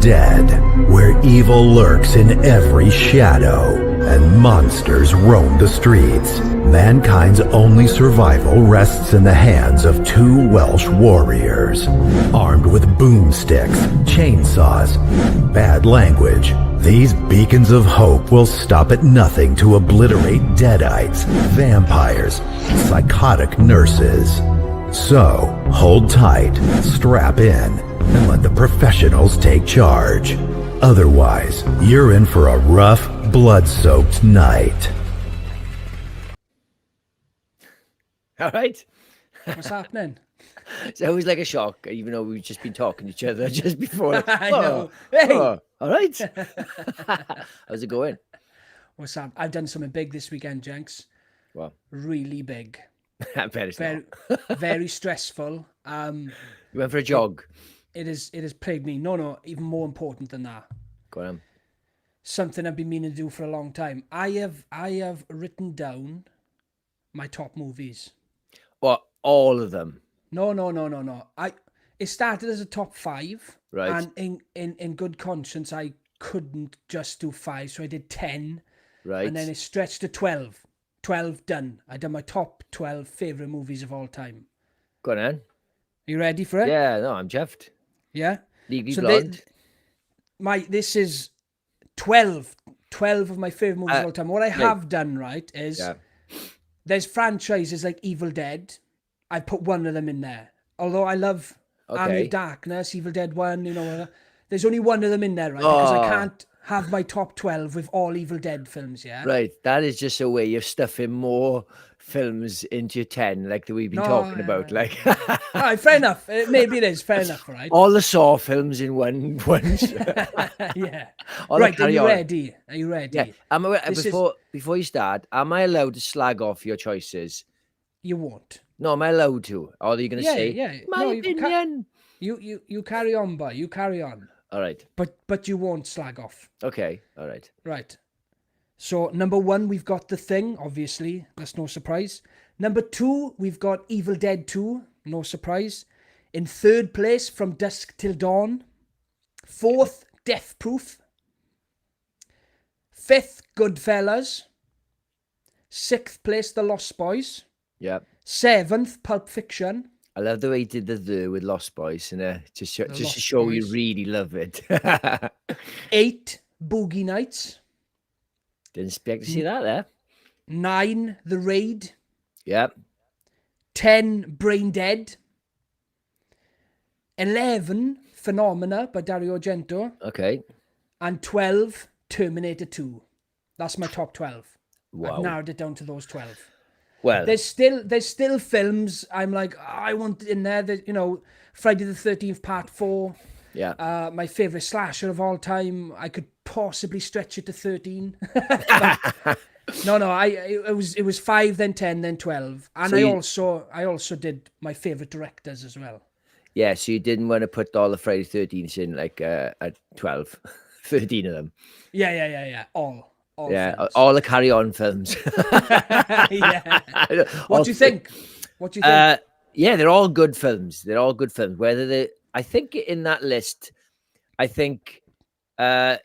Dead, where evil lurks in every shadow and monsters roam the streets. Mankind's only survival rests in the hands of two Welsh warriors. Armed with boomsticks, chainsaws, bad language, these beacons of hope will stop at nothing to obliterate deadites, vampires, psychotic nurses. So, hold tight, strap in, and let the professionals take charge. Otherwise, you're in for a rough, blood-soaked night. All right. What's happening? So it was like a shock, even though we've just been talking to each other just before. I know. Hey! All right. How's it going? What's up? I've done something big this weekend, Jenks. Well, Really big. I bet it's Very, not. very stressful. You went for a jog. It has plagued me. No, even more important than that. Go on. Something I've been meaning to do for a long time. I have written down my top movies. What? All of them. No. It started as a top 5. Right. And in good conscience, I couldn't just do 5, so I did 10. Right. And then it stretched to 12. 12 done. I done my top 12 favourite movies of all time. Go on, then. Are you ready for it? Yeah, no, I'm chuffed. Yeah? Legally So Blonde. this is 12 of my favourite movies of all time. What I have right. done, right, is Yeah. there's franchises like Evil Dead. I put one of them in there. Although I love Army Okay. of Darkness, Evil Dead 1, there's only one of them in there, right? Because I can't have my top 12 with all Evil Dead films, yeah? Right. That is just a way of stuffing more films into your 10, like that we've been talking about. Like All right, fair enough. Maybe it is fair enough, right? all the Saw films in one. Yeah. All the Right, are Carry you On. ready? Are you ready? Yeah. This is- Before you start, am I allowed to slag off your choices? You won't. No, am I allowed to? Or are you going to Yeah, say yeah. my No, you opinion? You carry on, boy. You carry on. All right. But you won't slag off. Okay. All right. Right. So number 1, we've got The Thing, obviously. That's no surprise. Number 2, we've got Evil Dead 2. No surprise. In 3rd place, From Dusk Till Dawn. 4th, Death Proof. 5th, Goodfellas. 6th place, The Lost Boys. Yeah. 7th, Pulp Fiction. I love the way you did the with Lost Boys, and just to Lost show you Boys. really love it. 8, Boogie Nights. Didn't expect to see that there. 9, The Raid. Yep. 10, Brain Dead. 11, Phenomena by Dario Argento. Okay. And 12, Terminator 2. That's my top 12. Wow. I've narrowed it down to those 12. Well, There's still films I'm like, I want in there that, Friday the 13th Part 4. yeah. My favourite slasher of all time. I could possibly stretch it to 13. But no, it was 5, then 10, then 12. And So I also did my favourite directors as well. Yeah, so you didn't want to put all the Friday 13th in like at 12, 13 of them. Yeah. All Yeah, films. all the Carry On films. Yeah. What do you think? Yeah, they're all good films. They're all good films. I think in that list, I think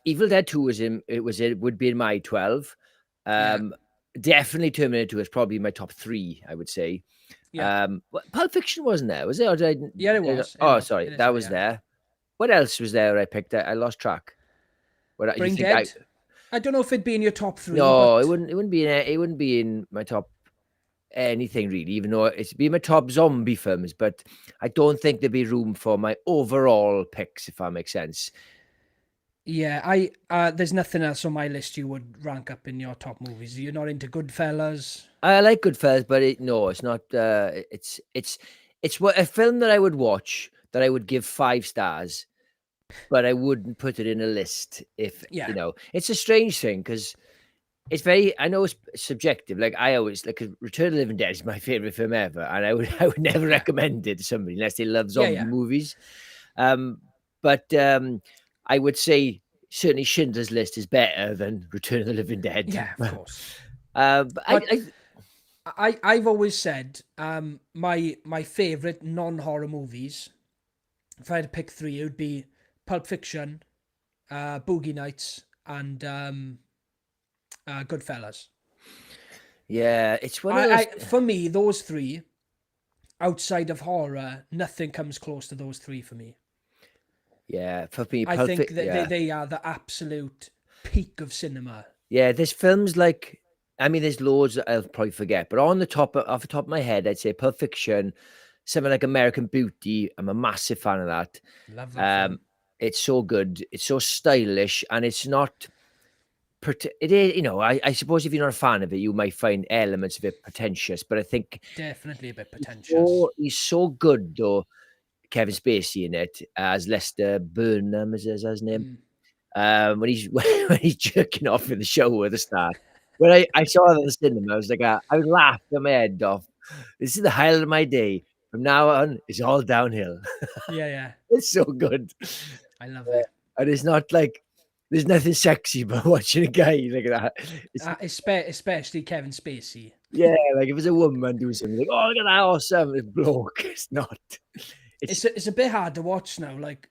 Evil Dead 2 would be in my 12. Definitely Terminator 2 is probably my top 3, I would say. Yeah. Pulp Fiction wasn't there, was it? Or did I, Yeah, it was. Oh, It was. sorry, It is, that was yeah. there. What else was there I picked? I lost track. What you Brain think Dead? I don't know if it'd be in your top 3. No, but... it wouldn't be in. It wouldn't be in my top anything really. Even though it'd be my top zombie films, but I don't think there'd be room for my overall picks, if that makes sense. Yeah, there's nothing else on my list you would rank up in your top movies. You're not into Goodfellas. I like Goodfellas, but it's not. It's what a film that I would watch that I would give 5 stars, but I wouldn't put it in a list if it's a strange thing because it's very. I know it's subjective. Like I always like Return of the Living Dead is my favorite film ever, and I would never recommend it to somebody unless they love zombie movies. But I would say certainly Schindler's List is better than Return of the Living Dead. Yeah, of course. I've always said my favorite non-horror movies, if I had to pick 3, it would be Pulp Fiction, Boogie Nights, and Goodfellas. Yeah, it's one of those. For me, those three, outside of horror, nothing comes close to those three for me. Yeah, for me, I think that they are the absolute peak of cinema. Yeah, there's films like, I mean, there's loads that I'll probably forget, but off the top of my head, I'd say Pulp Fiction, something like American Beauty. I'm a massive fan of that. Love that film. It's so good. It's so stylish, and it's not. It is, I suppose if you're not a fan of it, you might find elements of it pretentious, but I think definitely a bit pretentious. He's so good though. Kevin Spacey in it as Lester Burnham is his name. When he's jerking off in the shower at the start. When I saw that in the cinema, I was like, I was laughing my head off. This is the highlight of my day. From now on, it's all downhill. Yeah. It's so good. I love it. And it's not like there's nothing sexy about watching a guy like that. Especially Kevin Spacey. Yeah, like if it's a woman doing something like, oh, look at that awesome, it's bloke. It's not. It's a bit hard to watch now, like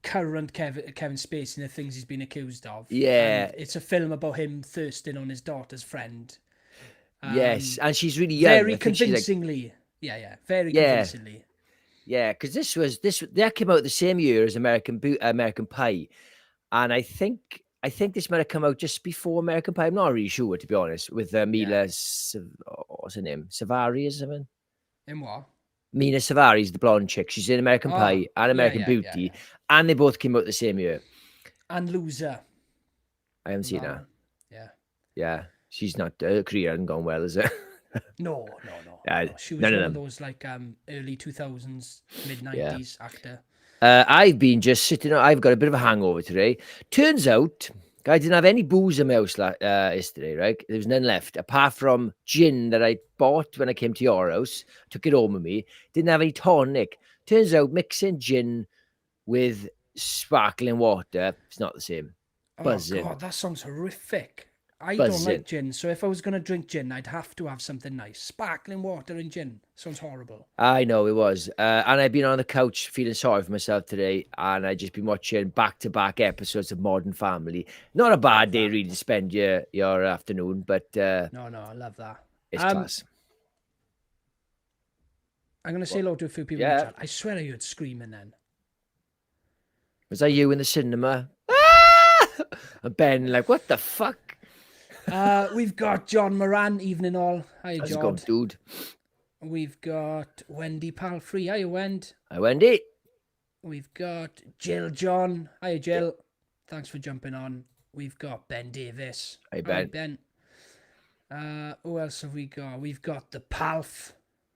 current Kevin Spacey and the things he's been accused of. Yeah, and it's a film about him thirsting on his daughter's friend. Yes, and she's really young. Very convincingly. Very convincingly. Yeah, because that came out the same year as American Pie, and I think this might have come out just before American Pie. I'm not really sure, to be honest. With Mila, what's her name? Savari or something. In what? Mina Savari's the blonde chick. She's in American Pie and American Beauty, and they both came out the same year. And Loser. I haven't seen her. Yeah. She's not. Her career hasn't gone well, is it? No. She was one of those like early 2000s, mid 90s actor. I've been just sitting. I've got a bit of a hangover today. Turns out, I didn't have any booze in my house yesterday. Right, there was none left apart from gin that I bought when I came to your house. Took it home with me. Didn't have any tonic. Turns out, mixing gin with sparkling water, it's not the same. Buzzing. Oh God, that sounds horrific. I don't like gin, so if I was going to drink gin, I'd have to have something nice. Sparkling water and gin sounds horrible. I know it was. And I've been on the couch feeling sorry for myself today, and I've just been watching back-to-back episodes of Modern Family. Not a bad day really to spend your afternoon, but... No, I love that. It's class. I'm going to say hello to a few people in the chat. I swear I heard screaming then. Was that you in the cinema? Ah! And Ben like, what the fuck? We've got John Moran, evening all. Hi, How's John. it going, dude? We've got Wendy Palfrey. Hi, Wend. Hi, Wendy. We've got Jill John. Hi, Jill. Thanks for jumping on. We've got Ben Davis. Hi, Ben. Hi, Ben. Who else have we got? We've got the Palf.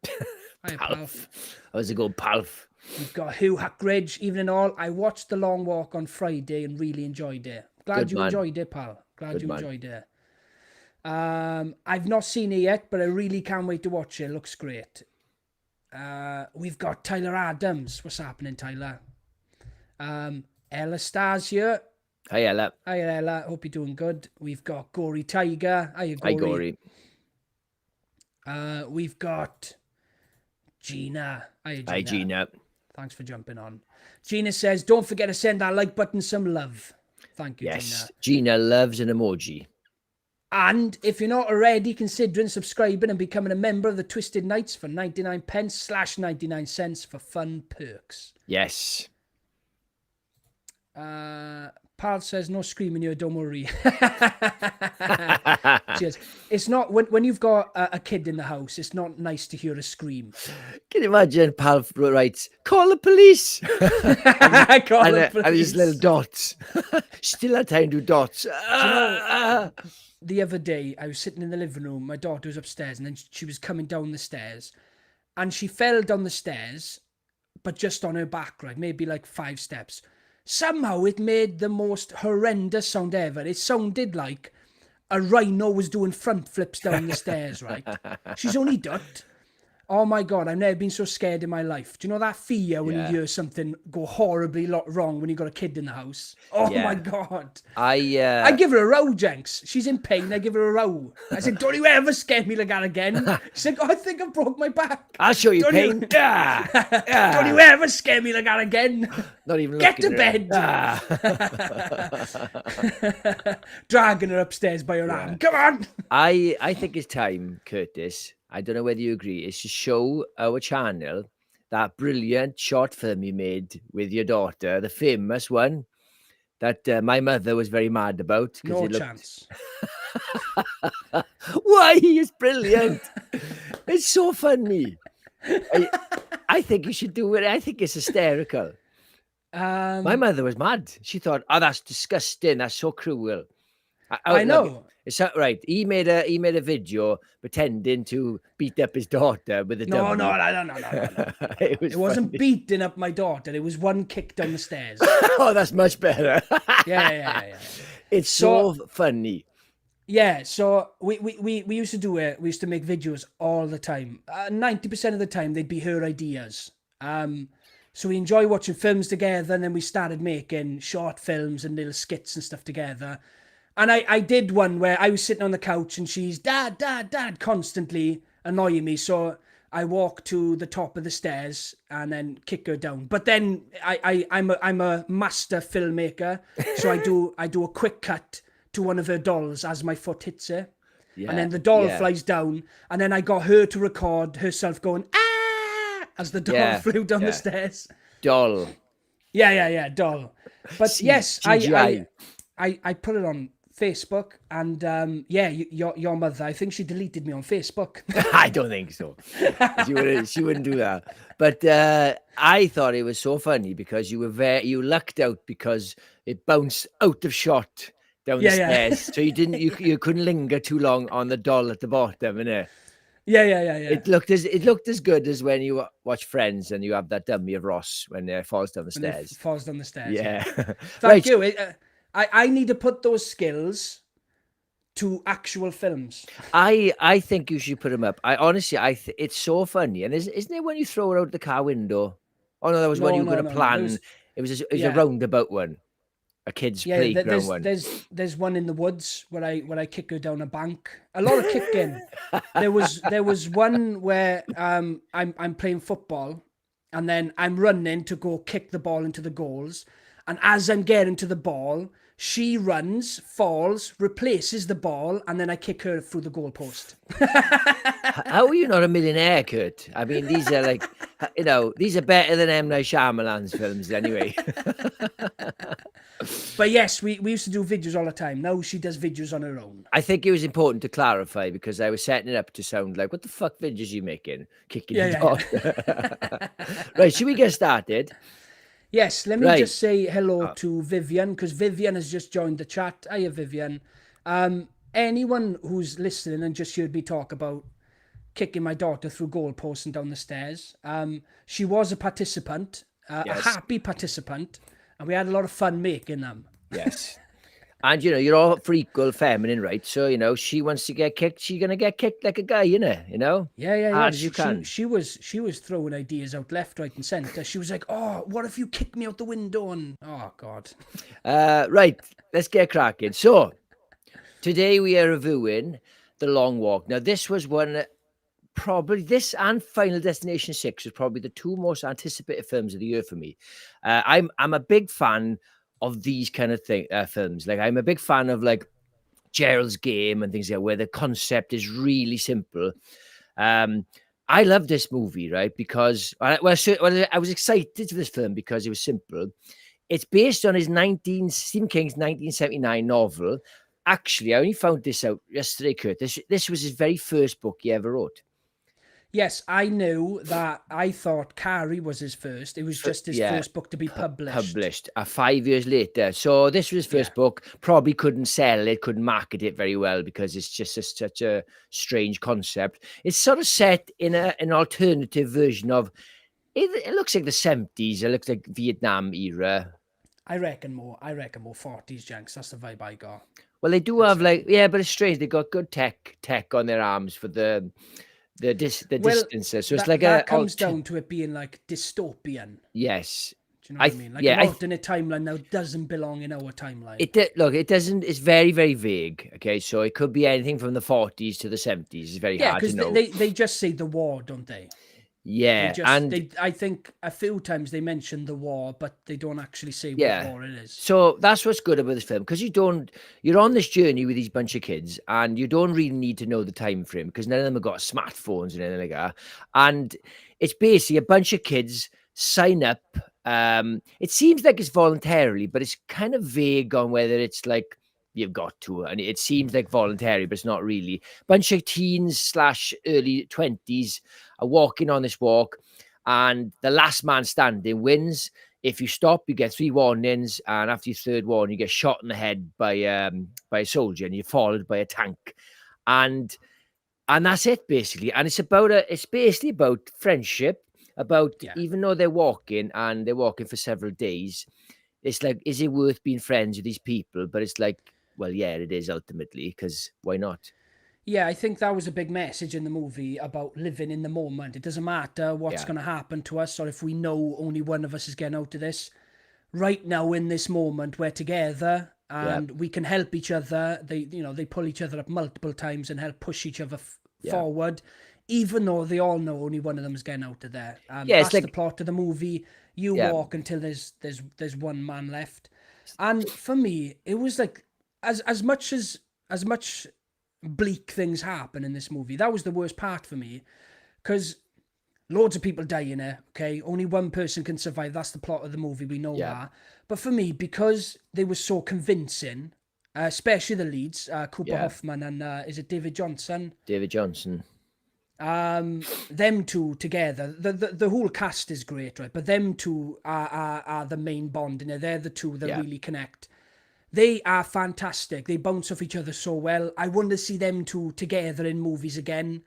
Hi, Palf. How's it going, Palf? We've got Hugh Hackridge, evening all. I watched The Long Walk on Friday and really enjoyed it. Glad you enjoyed it, pal. Glad you enjoyed it. I've not seen it yet, but I really can't wait to watch it. It looks great. We've got Tyler Adams. What's happening, Tyler? Ella Stars here. Hi, Ella. Hi, Ella. Hope you're doing good. We've got Gory Tiger. Hi, Gory. We've got Gina. Hi, Gina. Hi, Gina. Thanks for jumping on. Gina says, don't forget to send that like button some love. Thank you, yes, Gina. Gina loves an emoji. And if you're not already considering subscribing and becoming a member of the Twisted Knights for 99p/99 for fun perks. Yes. Pal says, no screaming here, don't worry. Cheers. It's not, when you've got a kid in the house, it's not nice to hear a scream. Can you imagine Pal writes, call the police. And his little dots. Still had time to do dots. The other day, I was sitting in the living room. My daughter was upstairs, and then she was coming down the stairs. And she fell down the stairs, but just on her back, right? Maybe like 5 steps. Somehow it made the most horrendous sound ever. It sounded like a rhino was doing front flips down the stairs, right? She's only ducked. Oh my God, I've never been so scared in my life. Do you know that fear when you hear something go horribly wrong when you got a kid in the house? Oh my God. I give her a row, Jenks. She's in pain. I give her a row. I said, don't you ever scare me like that again. She's like, oh, I think I broke my back. I'll show you Don't pain. Don't you ever scare me like that again. Not even Get to looking bed. Dragging her upstairs by her arm. Come on. I think it's time, Curtis. I don't know whether you agree. Is to show our channel that brilliant short film you made with your daughter, the famous one that my mother was very mad about. No chance. Why? It's brilliant. It's so funny. I think you should do it. I think it's hysterical. My mother was mad. She thought, "Oh, that's disgusting. That's so cruel." I know. It's not right. He made a video pretending to beat up his daughter with a dummy. No. It wasn't beating up my daughter. It was one kick down the stairs. Oh, that's much better. Yeah. It's so funny. Yeah, so we used to do it. We used to make videos all the time. 90% of the time, they'd be her ideas. So we enjoy watching films together, and then we started making short films and little skits and stuff together. And I did one where I was sitting on the couch and she's dad, constantly annoying me. So I walk to the top of the stairs and then kick her down. But then I'm a master filmmaker, so I do a quick cut to one of her dolls as my foot hits her. Yeah, and then the doll flies down, and then I got her to record herself going, ah, as the doll flew down the stairs. Doll. Yeah, doll. But yes, I put it on Facebook, and your mother, I think she deleted me on Facebook. I don't think so. She wouldn't do that. But I thought it was so funny because you lucked out because it bounced out of shot down the stairs, so you couldn't linger too long on the doll at the bottom, innit? Yeah. It looked as good as when you watch Friends and you have that dummy of Ross when it falls down the stairs. Falls down the stairs. Yeah. Thank you. I need to put those skills to actual films. I think you should put them up. It's so funny. And isn't it when you throw it out the car window? Oh no, that was when you were going to plan. It was a roundabout one, a kid's playground one. There's one in the woods where I kick her down a bank. A lot of kicking. There was one where I'm playing football, and then I'm running to go kick the ball into the goals. And as I'm getting to the ball, she runs, falls, replaces the ball, and then I kick her through the goalpost. How are you not a millionaire, Kurt? I mean, these are like, these are better than M. Night Shyamalan's films anyway. But yes, we used to do videos all the time. Now she does videos on her own. I think it was important to clarify because I was setting it up to sound like, what the fuck videos are you making? Kicking your dog. Right, should we get started? Yes, let me just say hello to Vivian, because Vivian has just joined the chat. Hiya, Vivian. Anyone who's listening and just heard me talk about kicking my daughter through goalposts and down the stairs, she was a participant, a happy participant, and we had a lot of fun making them. Yes. And, you're all for equal feminine, right? So, she wants to get kicked. She's going to get kicked like a guy, Yeah. Hard as you can. She was throwing ideas out left, right, and centre. She was like, oh, what if you kick me out the window? And, oh, God. Right. Let's get cracking. So, today we are reviewing The Long Walk. Now, this was probably this and Final Destination 6 was probably the two most anticipated films of the year for me. I'm a big fan of these kind of films. Like, I'm a big fan of like Gerald's Game and things like that, where the concept is really simple. I love this movie, right? Because I was excited for this film because it was simple. It's based on Stephen King's 1979 novel. Actually, I only found this out yesterday, Kurt. This was his very first book he ever wrote. Yes, I knew that. I thought Carrie was his first. It was just his first book to be published. 5 years later. So this was his first book. Probably couldn't sell it, couldn't market it very well because it's just such a strange concept. It's sort of set in an alternative version of, it looks like the 70s. It looks like Vietnam era. I reckon more 40s, Jenks. That's the vibe I got. Well, they do have but it's strange. They got good tech on their arms for the the distances. So it's like that comes down to it being like dystopian. Yes. Do you know what I mean? Like an alternate timeline now doesn't belong in our timeline. It doesn't. It's very, very vague. Okay, so it could be anything from the 40s to the 70s. It's very hard to know. They just say the war, don't they? Yeah, I think a few times they mention the war, but they don't actually say what war it is. So that's what's good about this film, because you're on this journey with these bunch of kids, and you don't really need to know the time frame because none of them have got smartphones and anything like that. And it's basically a bunch of kids sign up. It seems like it's voluntarily, but it's kind of vague on whether it's like you've got to, and it seems like voluntary, but it's not really. Bunch of teens / early 20s are walking on this walk, and the last man standing wins. If you stop, you get 3 warnings, and after your third warning, you get shot in the head by a soldier, and you're followed by a tank, and that's it basically. And it's basically about friendship. Even though they're walking for several days, it's like, is it worth being friends with these people? But it's like, well, yeah, it is ultimately, because why not? Yeah, I think that was a big message in the movie about living in the moment. It doesn't matter what's going to happen to us, or if we know only one of us is getting out of this. Right now, in this moment, we're together and we can help each other. They pull each other up multiple times and help push each other forward, even though they all know only one of them is getting out of there. That's like the plot of the movie. You walk until there's one man left. And for me, it was like, as much bleak things happen in this movie, that was the worst part for me, because loads of people die in it. Okay, only one person can survive. That's the plot of the movie. We know that. But for me, because they were so convincing, especially the leads, Cooper Hoffman and is it David Johnson? David Johnson. Them two together, the whole cast is great, right? But them two are the main bond in it. They're the two that really connect. They are fantastic. They bounce off each other so well. I want to see them two together in movies again.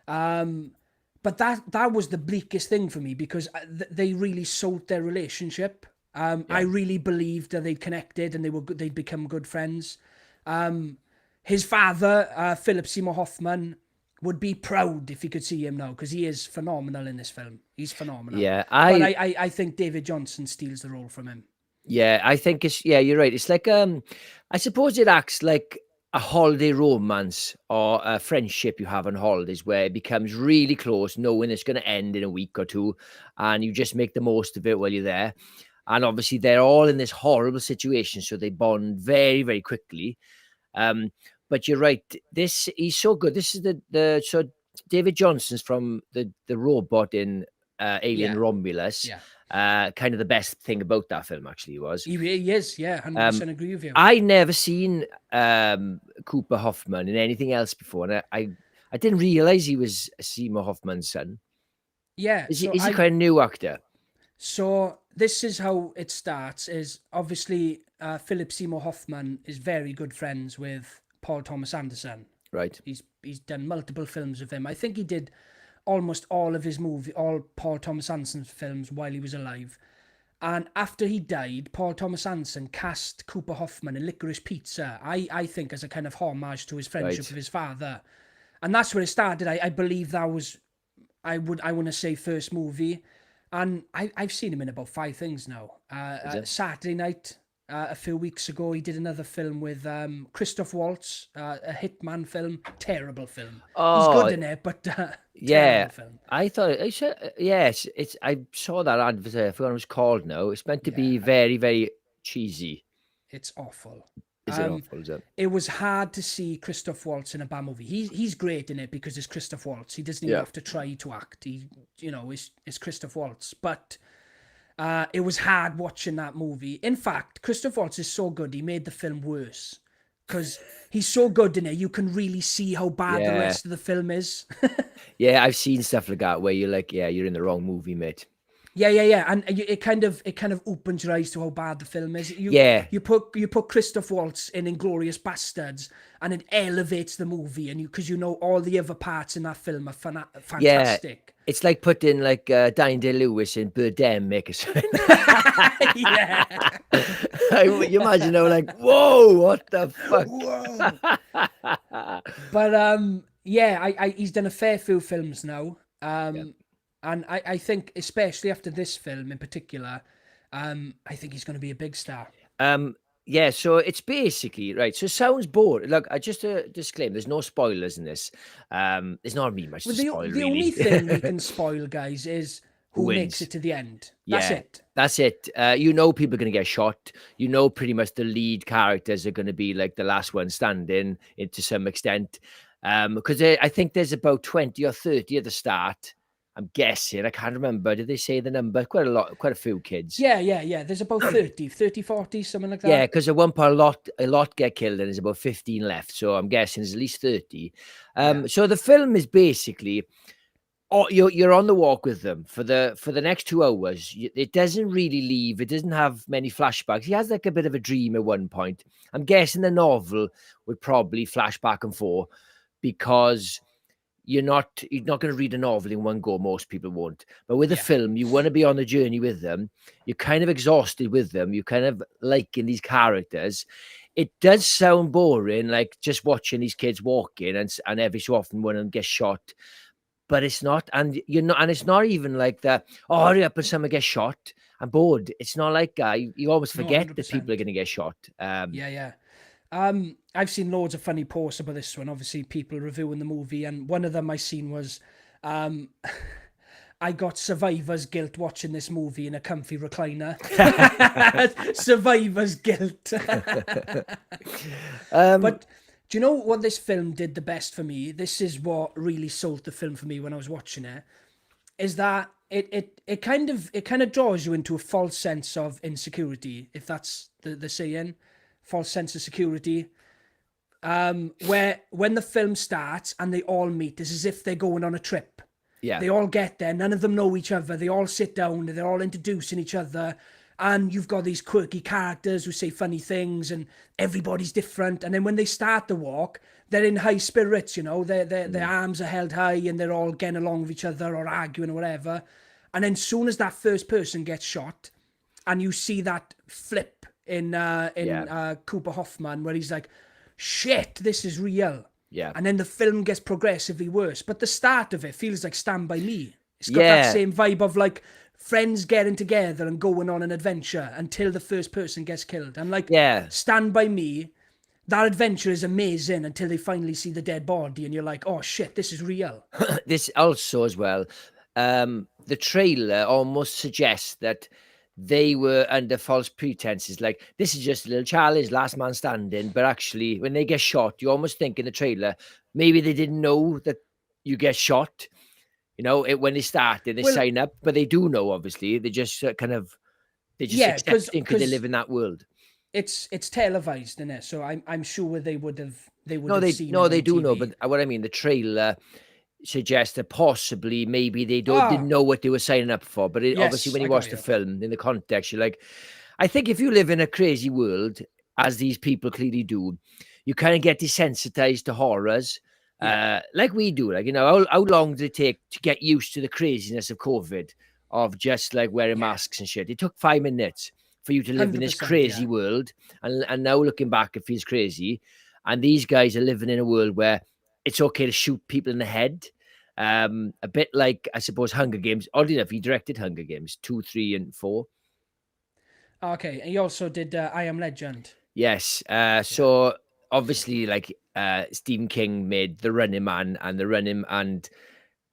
But that was the bleakest thing for me, because they really sold their relationship. I really believed that they'd connected and they'd become good friends. His father, Philip Seymour Hoffman, would be proud if he could see him now, because he is phenomenal in this film. He's phenomenal. Yeah, I think David Johnson steals the role from him. Yeah, I think you're right. It's like, I suppose it acts like a holiday romance or a friendship you have on holidays, where it becomes really close, knowing it's going to end in a week or two, and you just make the most of it while you're there. And obviously they're all in this horrible situation, so they bond very, very quickly. But you're right. He's so good. This is so David Johnson's from the robot in Alien Romulus. Yeah. Kind of the best thing about that film, actually, was. He is, 100% agree with you. I never seen Cooper Hoffman in anything else before, and I didn't realize he was Seymour Hoffman's son. Yeah. Is he kind of new actor? So this is how it starts, is obviously Philip Seymour Hoffman is very good friends with Paul Thomas Anderson. Right. He's done multiple films with him. I think he did almost all Paul Thomas Anderson's films while he was alive. And after he died, Paul Thomas Anderson cast Cooper Hoffman in Licorice Pizza, I think as a kind of homage to his friendship with his father. And that's where it started. I believe that was, I want to say, first movie. And I've seen him in about 5 things now. Saturday Night, a few weeks ago, he did another film with Christoph Waltz, a Hitman film. Terrible film. He's good in it, but terrible film. I thought yes. I saw that advert. I forgot what it was called now. It's meant to be very, very cheesy. It's awful. Is it awful? Is it? It was hard to see Christoph Waltz in a bad movie. He's great in it because it's Christoph Waltz. He doesn't even have to try to act. It's Christoph Waltz. But it was hard watching that movie. In fact, Christoph Waltz is so good, he made the film worse. Because he's so good in it, you can really see how bad the rest of the film is. Yeah, I've seen stuff like that where you're like, you're in the wrong movie, mate. Yeah, and it kind of opens your eyes to how bad the film is. You put Christoph Waltz in Inglourious Bastards, and it elevates the movie, and because all the other parts in that film are fantastic. Yeah, it's like putting like Daniel Day-Lewis in Birdemic or something. Yeah. You imagine, like, whoa, what the fuck? Whoa. But Yeah, he's done a fair few films now. Yeah. And I think, especially after this film in particular, I think he's going to be a big star. Yeah, so it's basically right. So it sounds boring. Look, I just disclaim: there's no spoilers in this. There's not really much Well, to spoil, the only really. thing we can spoil, guys, is Who who makes wins? it to the end. That's Yeah, it. that's it. You know, people are going to get shot. You know, pretty much the lead characters are going to be like the last one standing, to some extent. Because I think there's about 20 or 30 at the start. I'm guessing. I can't remember. Did they say the number? Quite a lot. Quite a few kids. Yeah. There's about 30, 40, something like Yeah, that. because at one part a lot get killed and there's about 15 left. So I'm guessing there's at least 30. Yeah. So the film is basically, oh, you're on the walk with them for the next 2 hours. It doesn't really leave. It doesn't have many flashbacks. He has like a bit of a dream at one point. I'm guessing the novel would probably flash back and forth because you're not going to read a novel in one go. Most people won't. But with a Yeah. film, you want to be on the journey with them. You're kind of exhausted with them. You kind of liking these characters. It does sound boring, like just watching these kids walking, and every so often one of them gets shot. But it's not, and you're not, and it's not even like that. Oh, hurry up and someone gets shot. I'm bored. It's not like that. You almost No, forget that people are 100%. going to get shot. Yeah. I've seen loads of funny posts about this one. Obviously, people reviewing the movie, and one of them I seen was, I got survivor's guilt watching this movie in a comfy recliner. Survivor's guilt. But do you know what this film did the best for me? This is what really sold the film for me when I was watching it. Is that it kind of draws you into a false sense of insecurity, if that's the saying, false sense of security. Where when the film starts and they all meet, it's as if they're going on a trip. Yeah. They all get there, none of them know each other, they all sit down, they're all introducing each other, and you've got these quirky characters who say funny things, and everybody's different. And then when they start the walk, they're in high spirits, their arms are held high, and they're all getting along with each other or arguing or whatever. And then soon as that first person gets shot, and you see that flip in Cooper Hoffman, where he's like, shit, this is real. Yeah. And then the film gets progressively worse. But the start of it feels like Stand By Me. It's got Yeah. that same vibe of like friends getting together and going on an adventure until the first person gets killed. And like Stand By Me, that adventure is amazing until they finally see the dead body and you're like, oh shit, this is real. This also as well, the trailer almost suggests that they were under false pretenses, like this is just a little challenge, last man standing. But actually, when they get shot, you almost think in the trailer maybe they didn't know that you get shot. When they started, they sign up, but they do know. Obviously, they just accepting because they live in that world. It's televised, isn't it? So I'm sure they would have seen. No, they do TV. know. But what I mean, the trailer suggests that possibly maybe they didn't know what they were signing up for. But obviously, when you watch the film in the context, you're like, I think if you live in a crazy world, as these people clearly do, you kind of get desensitized to horrors. Like we do. Like, how long did it take to get used to the craziness of COVID, of just like wearing masks and shit? It took 5 minutes for you to live in this crazy world. And now looking back, it feels crazy. And these guys are living in a world where it's okay to shoot people in the head. A bit like, I suppose, Hunger Games. Oddly enough, he directed Hunger Games 2, 3, and 4. Okay, and he also did I Am Legend. Yes. So obviously, like Stephen King made The Running Man, and The Running and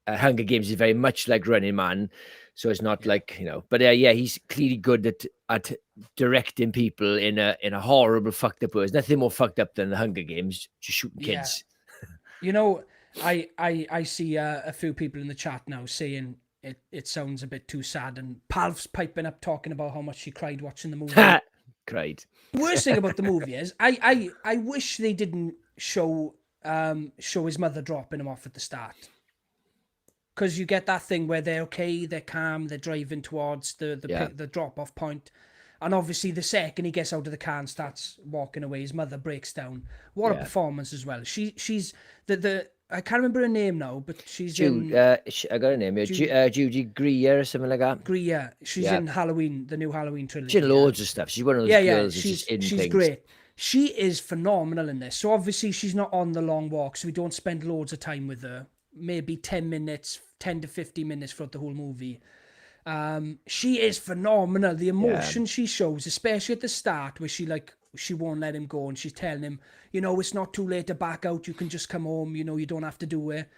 Hunger Games is very much like Running Man. So it's not like, but he's clearly good at directing people in a horrible, fucked up way. There's nothing more fucked up than the Hunger Games, just shooting kids. I see a few people in the chat now saying it sounds a bit too sad, and Palf's piping up talking about how much she cried watching the movie. Cried. Worst thing about the movie is I wish they didn't show his mother dropping him off at the start. Because you get that thing where they're okay, they're calm, they're driving towards the drop-off point. And obviously the second he gets out of the car and starts walking away, his mother breaks down. What a performance as well. She's the I can't remember her name now, but she's in... I got her name here. Judy Greer or something like that. Greer. She's in Halloween, the new Halloween trilogy. She's in loads of stuff. She's one of those girls. She's great. She is phenomenal in this. So obviously she's not on the long walk, so we don't spend loads of time with her. Maybe 10 minutes, 10 to 50 minutes throughout the whole movie. She is phenomenal. The emotion she shows, especially at the start, where she won't let him go and she's telling him, it's not too late to back out. You can just come home. You don't have to do it.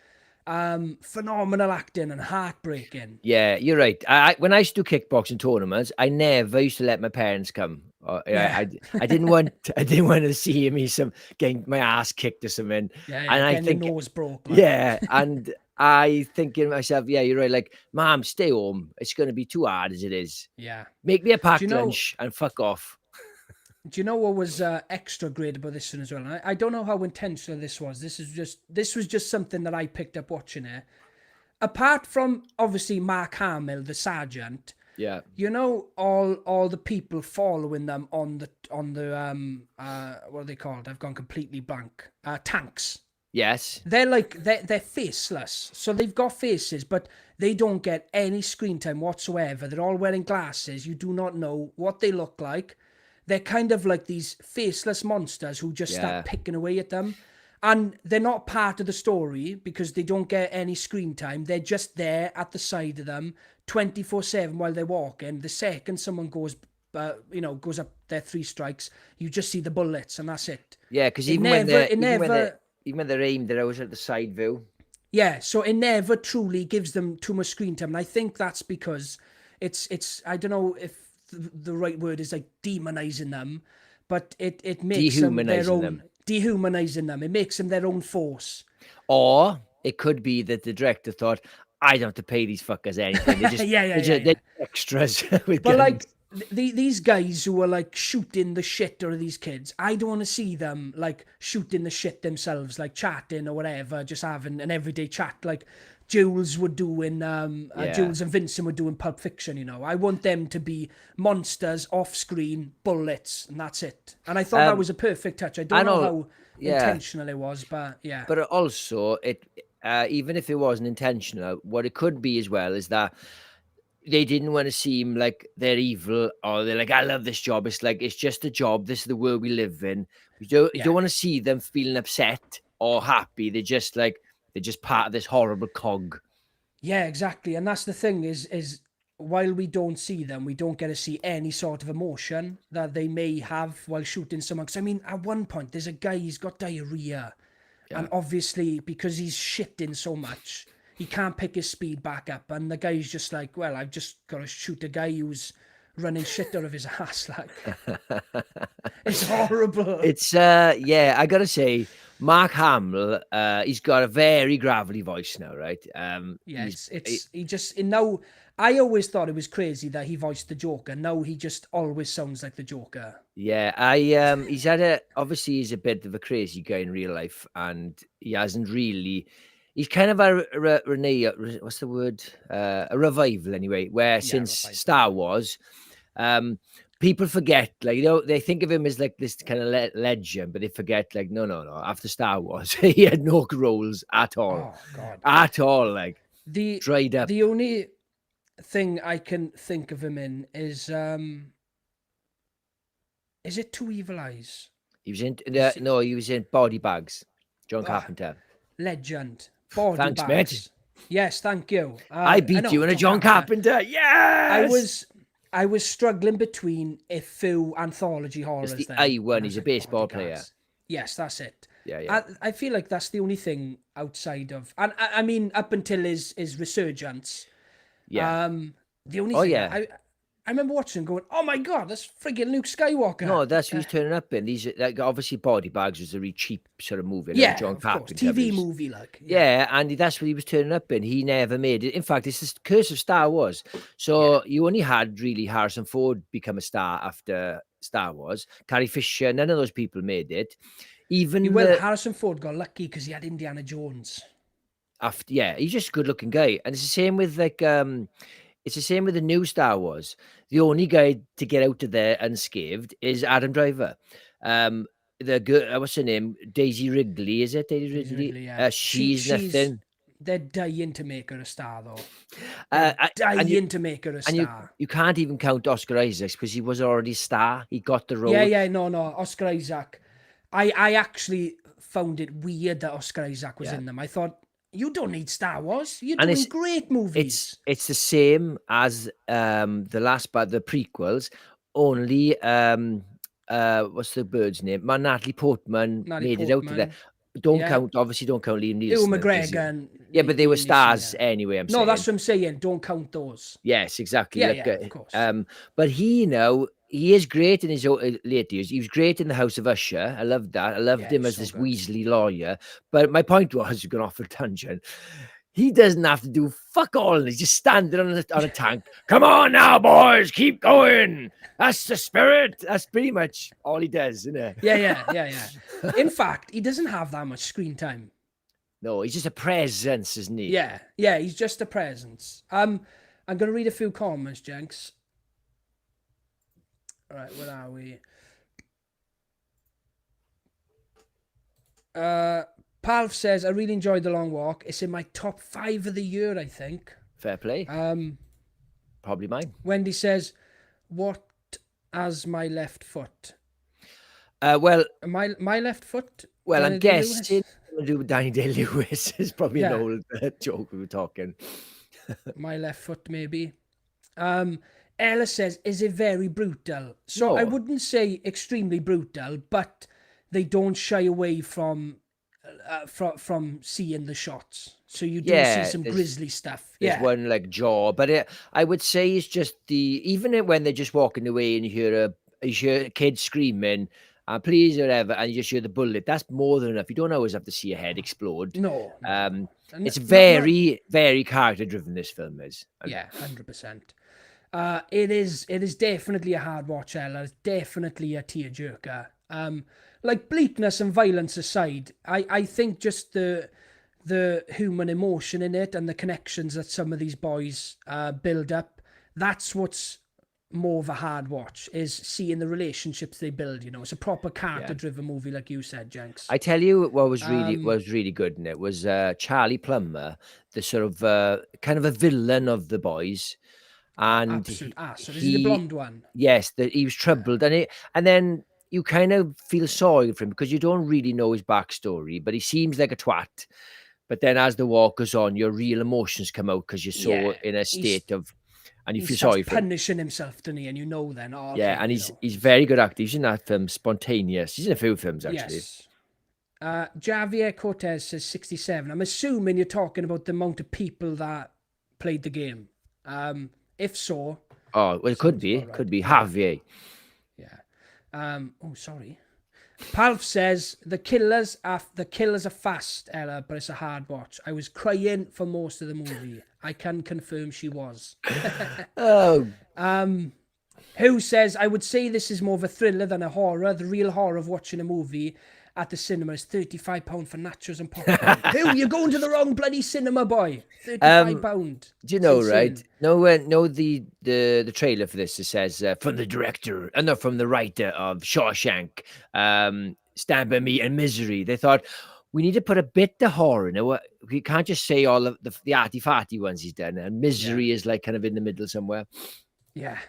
Phenomenal acting and heartbreaking. Yeah, you're right. When I used to do kickboxing tournaments, I never used to let my parents come. I didn't want to see me getting my ass kicked or something. Yeah, and I getting think your nose broke. Like. yeah, and I thinking to myself, yeah, you're right. Like, Mom, stay home. It's going to be too hard as it is. Yeah. Make me a packed lunch and fuck off. Do you know what was extra great about this one as well? And I don't know how intentional this was. This was just something that I picked up watching it. Apart from obviously Mark Hamill, the sergeant. Yeah. All the people following them on the what are they called? I've gone completely blank. Tanks. Yes. They're faceless. So they've got faces, but they don't get any screen time whatsoever. They're all wearing glasses. You do not know what they look like. They're kind of like these faceless monsters who just start picking away at them. And they're not part of the story because they don't get any screen time. They're just there at the side of them 24/7 while they're walking. The second someone goes up their 3 strikes, you just see the bullets and that's it. Yeah, because even when they're aimed, they're always at the side view. Yeah, so it never truly gives them too much screen time. And I think that's because it's I don't know if the right word is like demonizing them, but it makes them their own. Dehumanizing them. It makes them their own force. Or it could be that the director thought, I don't have to pay these fuckers anything. They're just, they're extras with but guns. like these guys who are like shooting the shit out of these kids, I don't want to see them like shooting the shit themselves, like chatting or whatever, just having an everyday chat like Jules would do in Jules and Vincent would do in Pulp Fiction. I want them to be monsters off screen, bullets, and that's it. And I thought that was a perfect touch. I don't know how intentional it was, but yeah. But also, even if it wasn't intentional, what it could be as well is that they didn't want to seem like they're evil or they're like, I love this job. It's like, it's just a job. This is the world we live in. You don't want to see them feeling upset or happy. They're just part of this horrible cog. Yeah, exactly. And that's the thing is while we don't see them, we don't get to see any sort of emotion that they may have while shooting someone. Because, I mean, at one point, there's a guy, he's got diarrhea. Yeah. And obviously, because he's shitting so much, he can't pick his speed back up. And the guy's just like, well, I've just got to shoot a guy who's running shit out of his ass. Like, it's horrible. It's, I got to say, Mark Hamill, he's got a very gravelly voice now, right? Now I always thought it was crazy that he voiced the Joker. Now he just always sounds like the Joker. Yeah, obviously he's a bit of a crazy guy in real life, and he hasn't really. He's kind of a what's the word? A revival anyway. Where since Star Wars, people forget, they think of him as like this kind of legend, but they forget, like, no. After Star Wars, he had no roles at all. Oh, God. At all, like, dried up. The only thing I can think of him in is it Two Evil Eyes? He was in, he was in Body Bags. John Carpenter. Legend. Body Thanks, Bags. mate. Yes, thank you. I beat you in a John Carpenter. Yes! I was struggling between a few anthology horrors. It's the I one. He's a baseball player. Yes, that's it. Yeah. I feel like that's the only thing outside of, and I mean, up until his resurgence. Yeah. The only thing I remember watching and going, oh my God, that's friggin' Luke Skywalker. No, that's what he's turning up in. These, like, obviously Body Bags was a really cheap sort of movie. Yeah, John Carpenter TV movie, like. Yeah, and that's what he was turning up in. He never made it. In fact, it's the curse of Star Wars. So you only had really Harrison Ford become a star after Star Wars. Carrie Fisher, none of those people made it. Harrison Ford got lucky because he had Indiana Jones. He's just a good-looking guy, and it's the same with it's the same with the new Star Wars. The only guy to get out of there unscathed is Adam Driver. The girl, what's her name? Daisy Ridley, is it? Daisy Ridley? Yeah. She's nothing. they're dying to make her a star, though. And To make her a and star. you can't even count Oscar Isaacs because he was already a star. He got the role. Yeah, no, Oscar Isaac. I actually found it weird that Oscar Isaac was in them. I thought, you don't need Star Wars. You're doing great movies. It's the same as the last part, the prequels. Only what's the bird's name? Natalie Portman made it out of there. Don't count Liam Neeson. Ewan McGregor and but they were stars anyway. I'm saying. No, that's what I'm saying. Don't count those. Yes, exactly. Yeah, of course. But he is great in his late years. He was great in The House of Usher. I loved that. I loved him as this Weasley lawyer. But my point was, going off a tangent, he doesn't have to do fuck all. He's just standing on a tank. Come on now, boys, keep going. That's the spirit. That's pretty much all he does, isn't it? Yeah. In fact, he doesn't have that much screen time. No, he's just a presence, isn't he? Yeah, he's just a presence. I'm going to read a few comments, Jenks. All right, where are we? Palf says, I really enjoyed The Long Walk. It's in my top 5 of the year, I think. Fair play. Probably mine. Wendy says, what as my left foot? Well, my left foot? Well, I'm guessing to do with Danny Day-Lewis is probably an old joke we were talking. My left foot, maybe. Ella says, is it very brutal? So I wouldn't say extremely brutal, but they don't shy away from seeing the shots. So you do see some grisly stuff. There's one like jaw, but I would say it's just even when they're just walking away and you hear a kid screaming, please, or whatever, and you just hear the bullet. That's more than enough. You don't always have to see a head explode. No. It's very, very character driven. This film is. 100%. It is definitely a hard watch, Ella. It's definitely a tearjerker. Like bleakness and violence aside, I think just the human emotion in it and the connections that some of these boys build up, that's what's more of a hard watch, is seeing the relationships they build. You know, it's a proper character-driven movie, like you said, Jenks. I tell you what was really good in it was Charlie Plummer, the sort of kind of a villain of the boys. And absolute ass. So is he the blonde one? Yes, he was troubled, and then you kind of feel sorry for him because you don't really know his backstory, but he seems like a twat. But then as the walk goes on, your real emotions come out because you're so in a state of, and you feel sorry for him. Punishing himself, doesn't he? And you know then. And he's very good actor. He's in that film, Spontaneous. He's in a few films, actually. Yes. Javier Cortez says 67. I'm assuming you're talking about the amount of people that played the game. If so. Oh, well, it could be. It could be Javier. Yeah. Sorry. Palf says the killers are fast, Ella, but it's a hard watch. I was crying for most of the movie. I can confirm she was. Who says I would say this is more of a thriller than a horror. The real horror of watching a movie at the cinema is £35 for nachos and popcorn. Who? You're going to the wrong bloody cinema, boy. £35. Do you know, right? No, the trailer for this, it says from the director, from the writer of Shawshank, Stand By Me and Misery. They thought, we need to put a bit of horror in it. We can't just say all of the arty-farty ones he's done. And Misery is like kind of in the middle somewhere. Yeah.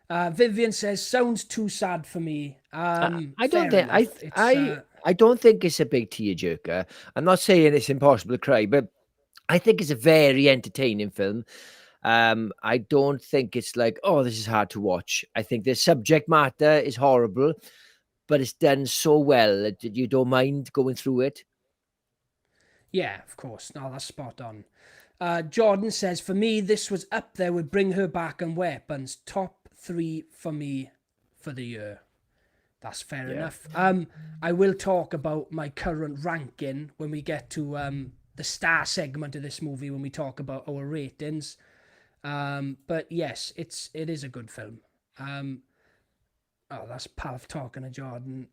Vivian says, sounds too sad for me. I don't think it's a big tearjerker. I'm not saying it's impossible to cry, but I think it's a very entertaining film. I don't think it's like, oh, this is hard to watch. I think the subject matter is horrible, but it's done so well that you don't mind going through it. Yeah, of course. No, that's spot on. Jordan says, for me, this was up there with Bring Her Back and Weapons. Top 3 for me for the year. That's fair enough. I will talk about my current ranking when we get to the star segment of this movie, when we talk about our ratings. But yes, it is a good film. That's Palf talking to Jordan.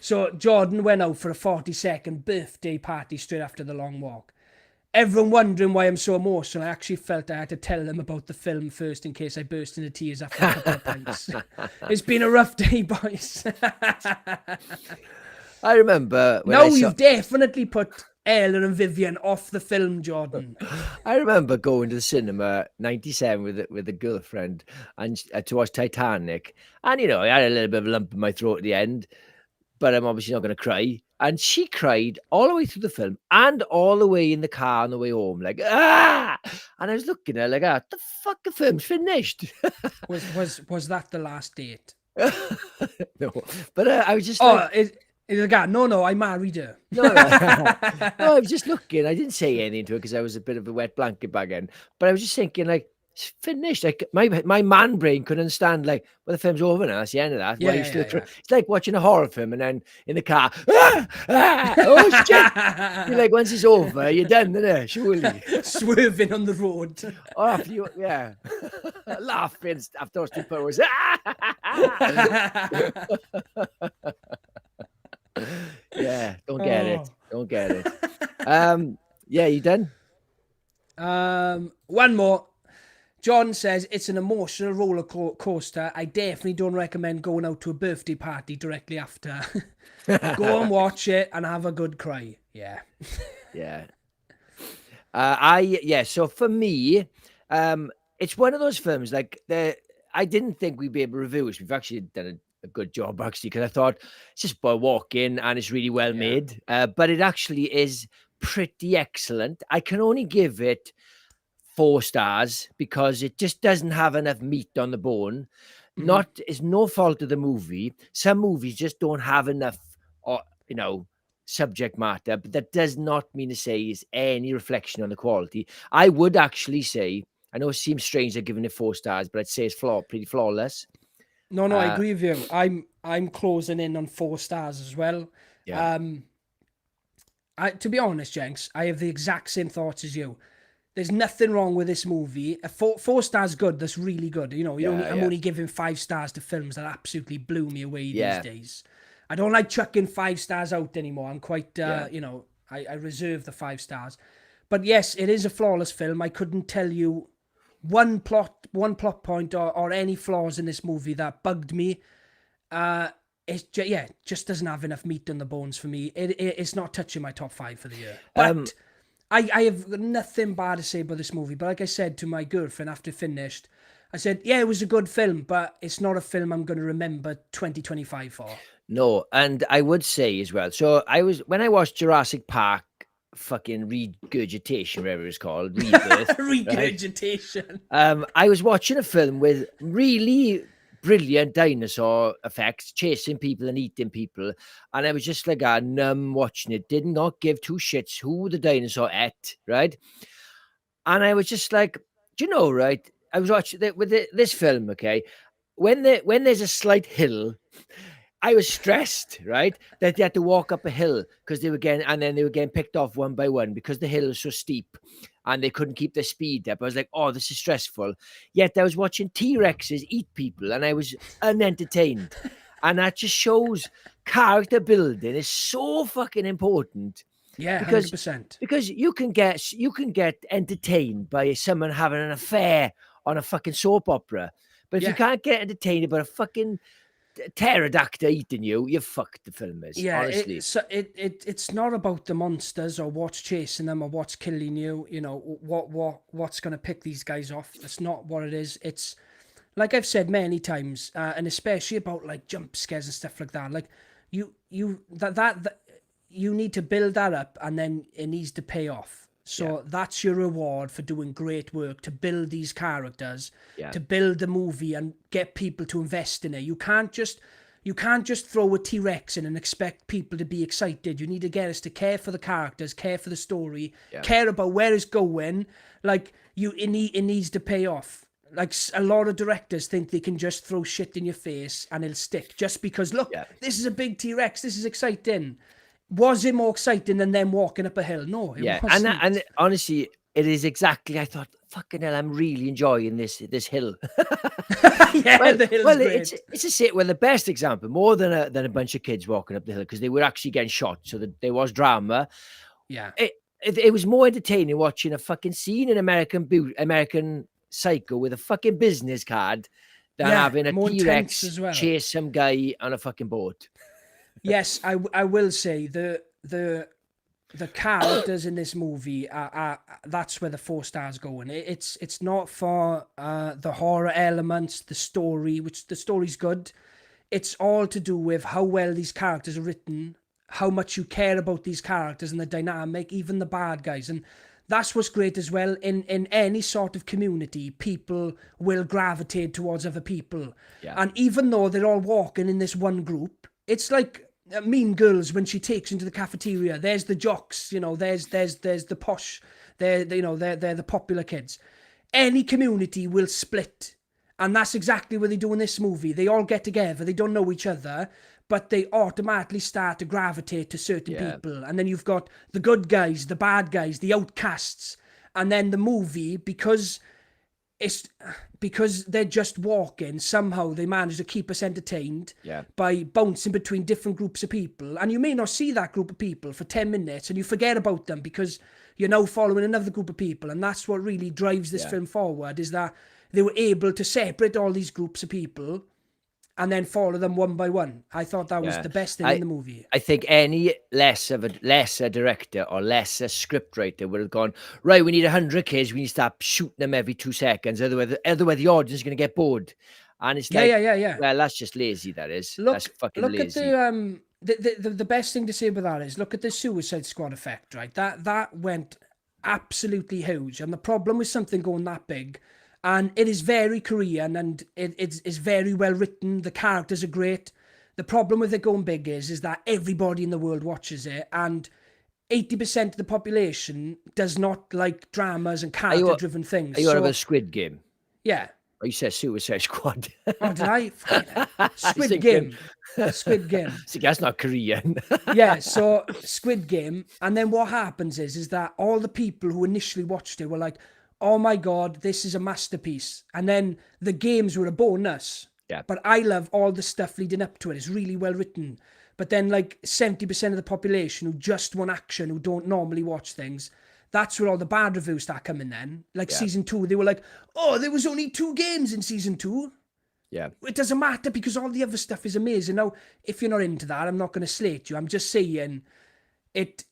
So Jordan went out for a 42nd birthday party straight after The Long Walk. Everyone wondering why I'm so emotional. I actually felt I had to tell them about the film first in case I burst into tears after a couple of pints. It's been a rough day, boys. I remember when No, I saw. you've definitely put Ella and Vivian off the film, Jordan. I remember going to the cinema '97 with a girlfriend and to watch Titanic, and I had a little bit of a lump in my throat at the end, but I'm obviously not going to cry. And she cried all the way through the film and all the way in the car on the way home, like ah! And I was looking at her like, ah, the fuck, the film's finished. Was that the last date? No, but I was just Oh, like, no, I married her. no, no. No, I was just looking. I didn't say anything to her because I was a bit of a wet blanket back then. But I was just thinking, like, it's finished. Like my man brain couldn't understand, like, well, the film's over now. That's the end of that. Why are you still It's like watching a horror film and then in the car, oh shit! You're like, once it's over, you're done, innit? Surely. Swerving on the road. Or after you, yeah, laughing after those two powers. Yeah, don't get it. Don't get it. Yeah, you done? One more. John says it's an emotional roller coaster. I definitely don't recommend going out to a birthday party directly after. Go and watch it and have a good cry. Yeah. Yeah. So for me, it's one of those films like I didn't think we'd be able to review it. We've actually done a good job actually, because I thought it's just by walk in and it's really well made. But it actually is pretty excellent. I can only give it 4 stars because it just doesn't have enough meat on the bone. It's no fault of the movie. Some movies just don't have enough, subject matter, but that does not mean to say is any reflection on the quality. I would actually say, I know it seems strange they're giving it 4 stars, but I'd say it's pretty flawless. No, I agree with you. I'm closing in on 4 stars as well. Yeah. To be honest, Jenks, I have the exact same thoughts as you. There's nothing wrong with this movie. 4 stars good. That's really good. I'm only giving 5 stars to films that absolutely blew me away these days. I don't like chucking 5 stars out anymore. I'm quite, I reserve the 5 stars. But yes, it is a flawless film. I couldn't tell you one plot point or any flaws in this movie that bugged me. It just doesn't have enough meat on the bones for me. It's not touching my top 5 for the year. But I have nothing bad to say about this movie. But like I said to my girlfriend after it finished, I said, yeah, it was a good film, but it's not a film I'm going to remember 2025 for. No, and I would say as well. So when I watched Jurassic Park, fucking regurgitation, whatever it's called, rebirth, regurgitation. Right? I was watching a film with really brilliant dinosaur effects, chasing people and eating people, and I was just like numb watching it. Did not give 2 shits who the dinosaur ate, right? And I was just like, do you know, right? I was watching this film, okay? When there's a slight hill, I was stressed, right? That they had to walk up a hill because they were getting picked off one by one because the hill was so steep and they couldn't keep their speed up. I was like, oh, this is stressful. Yet I was watching T-Rexes eat people and I was unentertained. And that just shows character building is so fucking important. Yeah, 100%. Because you can get entertained by someone having an affair on a fucking soap opera. But if you can't get entertained about a fucking pterodactyl eating you, you fucked the film is. Yeah, honestly. It's not about the monsters or what's chasing them or what's killing you. What's going to pick these guys off. That's not what it is. It's like I've said many times, and especially about like jump scares and stuff like that. Like you need to build that up, and then it needs to pay off. So that's your reward for doing great work to build these characters, to build the movie and get people to invest in it. You can't just throw a T-Rex in and expect people to be excited. You need to get us to care for the characters, care for the story, care about where it's going. Like it needs to pay off. Like a lot of directors think they can just throw shit in your face and it'll stick just because, look, this is a big T-Rex. This is exciting. Was it more exciting than them walking up a hill? No, it wasn't. And honestly, it is exactly. I thought, fucking hell, I'm really enjoying this hill. The hill's great. It's the best example, more than a bunch of kids walking up the hill, because they were actually getting shot, so that there was drama. Yeah, it was more entertaining watching a fucking scene in American Psycho with a fucking business card than having a T-Rex chase some guy on a fucking boat. Yes, I will say the characters in this movie are that's where the 4 stars go, and it's not for the horror elements, the story, which the story's good. It's all to do with how well these characters are written, how much you care about these characters and the dynamic, even the bad guys. And that's what's great as well. In any sort of community, people will gravitate towards other people. Yeah. And even though they're all walking in this one group, it's like Mean Girls when she takes into the cafeteria. There's the jocks, you know, there's the posh, they're the popular kids. Any community will split. And that's exactly what they do in this movie. They all get together, they don't know each other, but they automatically start to gravitate to certain people. And then you've got the good guys, the bad guys, the outcasts. And then the movie, because they're just walking, somehow they manage to keep us entertained by bouncing between different groups of people. And you may not see that group of people for 10 minutes and you forget about them because you're now following another group of people. And that's what really drives this film forward, is that they were able to separate all these groups of people and then follow them one by one. I thought that was the best thing in the movie. I think any lesser director or lesser scriptwriter would have gone, right, we need 100 kids, we need to stop shooting them every 2 seconds, otherwise the audience is going to get bored. And it's like, well, that's just lazy, that is. That's fucking lazy. At the best thing to say about that is, look at the Suicide Squad effect, right? That went absolutely huge. And the problem with something going that big, and it is very Korean and it's very well written. The characters are great. The problem with it going big is that everybody in the world watches it, and 80% of the population does not like dramas and character-driven things. Are you on about Squid Game? Yeah. Oh, you said Suicide Squad. Oh, did I? Squid Game. Squid Game. See, that's not Korean. Yeah, so Squid Game. And then what happens is that all the people who initially watched it were like, oh my God, this is a masterpiece. And then the games were a bonus. Yeah. But I love all the stuff leading up to it. It's really well written. But then like 70% of the population who just want action, who don't normally watch things, that's where all the bad reviews start coming then. Like season 2, they were like, oh, there was only 2 games in season 2. Yeah. It doesn't matter because all the other stuff is amazing. Now, if you're not into that, I'm not going to slate you. I'm just saying it's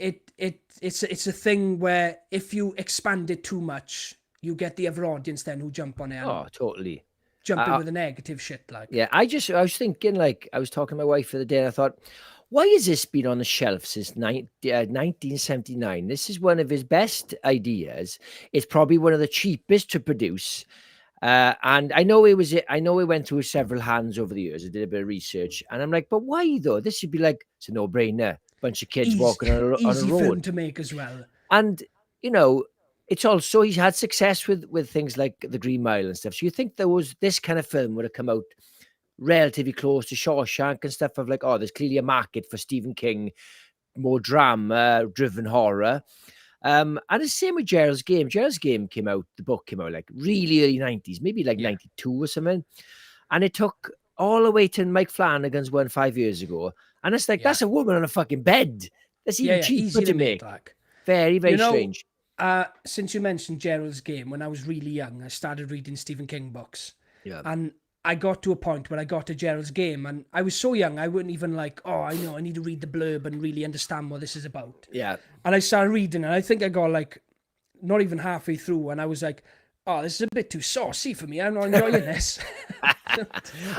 a thing where if you expand it too much, you get the other audience then who jump on it. Oh, totally. Jump in with the negative shit, like. Yeah, I was thinking, like, I was talking to my wife the other day, and I thought, why has this been on the shelf since 1979? This is one of his best ideas. It's probably one of the cheapest to produce. And I know it went through several hands over the years. I did a bit of research, and I'm like, but why though? This should be like, it's a no-brainer. Bunch of kids walking on a road. Easy film to make as well. And, you know, it's also, he's had success with things like The Green Mile and stuff. So you think this kind of film would have come out relatively close to Shawshank and stuff, of like, oh, there's clearly a market for Stephen King, more drama-driven horror. And it's the same with Gerald's Game. Gerald's Game the book came out like really early 90s, maybe like 92 or something. And it took all the way to Mike Flanagan's one 5 years ago. And it's like, that's a woman on a fucking bed. That's even cheaper to make. Like. Very, very strange. Since you mentioned Gerald's Game, when I was really young, I started reading Stephen King books. Yeah. And I got to a point where I got to Gerald's Game, and I was so young, I wouldn't even like, oh, I know, I need to read the blurb and really understand what this is about. Yeah. And I started reading, and I think I got like, not even halfway through, and I was like, oh, this is a bit too saucy for me. I'm not enjoying this.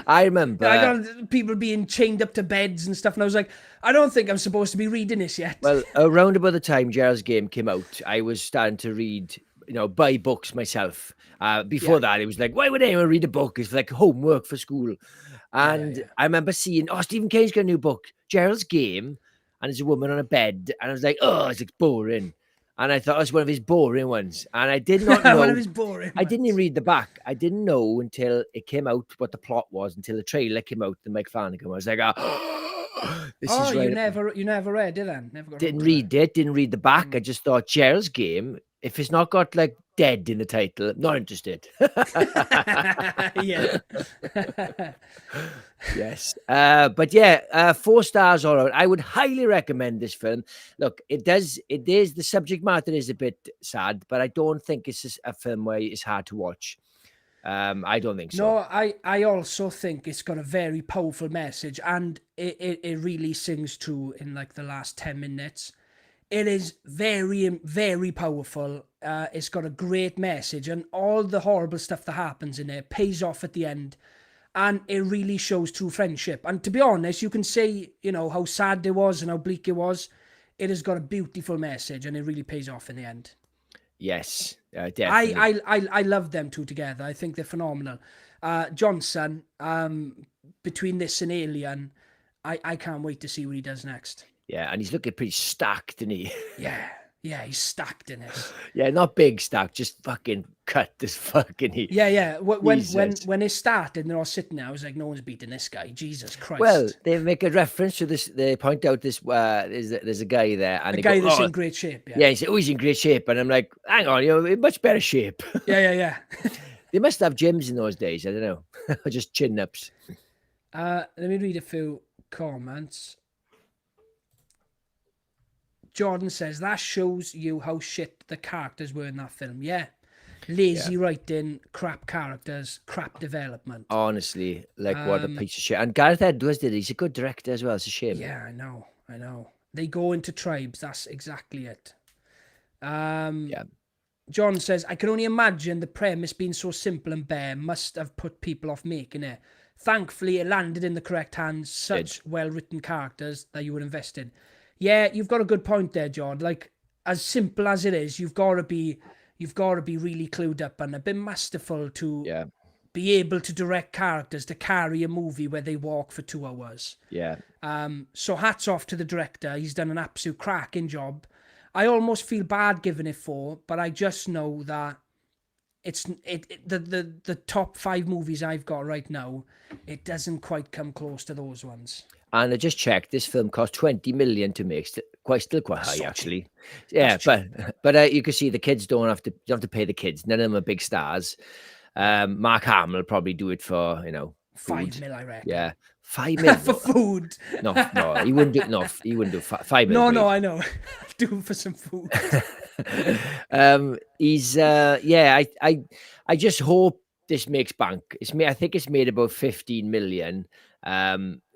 I remember. I got people being chained up to beds and stuff, and I was like, I don't think I'm supposed to be reading this yet. Well, around about the time Gerald's Game came out, I was starting to read, buy books myself. Before that, it was like, why would anyone read a book? It's like homework for school. And I remember seeing, Stephen King's got a new book, Gerald's Game, and there's a woman on a bed. And I was like, oh, it's like boring. And I thought it was one of his boring ones. And I did not know. One of his boring I didn't even read the back. I didn't know until it came out what the plot was, until the trailer came out, the Mike Flanagan. I was like, this is right. You never read it then? Didn't read the back. I just thought, Gerald's Game, if it's not got like dead in the title, not interested. Yeah. Yes. But yeah, 4 stars all around. I would highly recommend this film. Look, the subject matter is a bit sad, but I don't think it's a film where it's hard to watch. I don't think so. No, I also think it's got a very powerful message, and it really sings true in like the last 10 minutes. It is very, very powerful. It's got a great message, and all the horrible stuff that happens in it pays off at the end. And it really shows true friendship. And to be honest, you can say, you know, how sad it was and how bleak it was. It has got a beautiful message, and it really pays off in the end. Yes, definitely. I love them two together. I think they're phenomenal. Johnson, between this and Alien, I can't wait to see what he does next. Yeah, and he's looking pretty stacked, isn't he? Yeah, he's stacked in it. Yeah, not big stacked, just fucking cut this fucking heat. Yeah. When it started and they're all sitting there, I was like, no one's beating this guy. Jesus Christ. Well, they make a reference to this. They point out this. There's a guy there, and a they guy go, that's "Oh, in great shape. yeah." He said, "Oh, he's in great shape," and I'm like, "Hang on, you're in much better shape." Yeah. They must have gyms in those days. I don't know, just chin ups. Let me read a few comments. Jordan says, that shows you how shit the characters were in that film. Yeah. Lazy writing, crap characters, crap development. Honestly, like what a piece of shit. And Gareth Edwards he's a good director as well. It's a shame. Yeah, I know. They go into tribes. That's exactly it. John says, I can only imagine the premise being so simple and bare must have put people off making it. Thankfully, it landed in the correct hands. Such well-written characters that you would invest in. Yeah, you've got a good point there, John. Like, as simple as it is, you've got to be really clued up and a bit masterful to be able to direct characters to carry a movie where they walk for 2 hours. Yeah. So hats off to the director. He's done an absolute cracking job. I almost feel bad giving it 4, but I just know that the top 5 movies I've got right now, it doesn't quite come close to those ones. And I just checked. This film cost 20 million to make. Still quite high, actually. Yeah, but you can see the kids don't have to pay the kids. None of them are big stars. Mark Hamill will probably do it for 5 mil, I reckon. Yeah, 5 mil for food. No, he wouldn't do. No, he wouldn't do 5 mil. No, I know. Do it for some food. He's I just hope this makes bank. I think it's made about 15 million.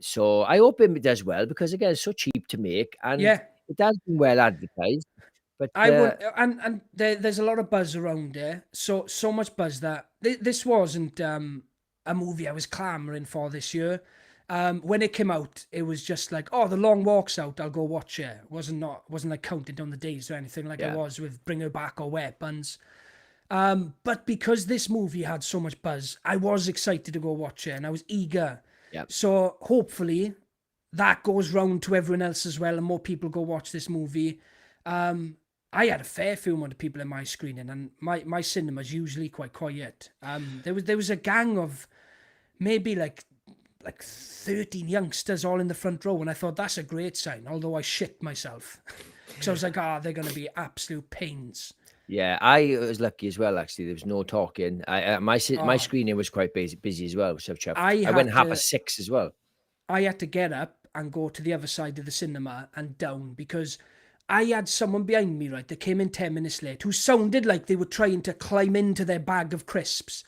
So I hope it does well because again, it's so cheap to make and it has been well advertised. But I would, and there's a lot of buzz around there. So much buzz that this wasn't a movie I was clamoring for this year. When it came out, it was just like, oh, The Long Walk's out, I'll go watch it. Wasn't like counting down the days or anything like I was with Bring Her Back or Weapons. But because this movie had so much buzz, I was excited to go watch it and I was eager. Yep. So hopefully that goes round to everyone else as well and more people go watch this movie. I had a fair few amount of people in my screening and my cinema's usually quite quiet. There was a gang of maybe like 13 youngsters all in the front row and I thought that's a great sign, although I shit myself. Because I was like, they're going to be absolute pains. Yeah, I was lucky as well, actually. There was no talking. My screening was quite busy as well, which I've chuffed. I went 6:30 as well. I had to get up and go to the other side of the cinema and down because I had someone behind me, right, that came in 10 minutes late who sounded like they were trying to climb into their bag of crisps.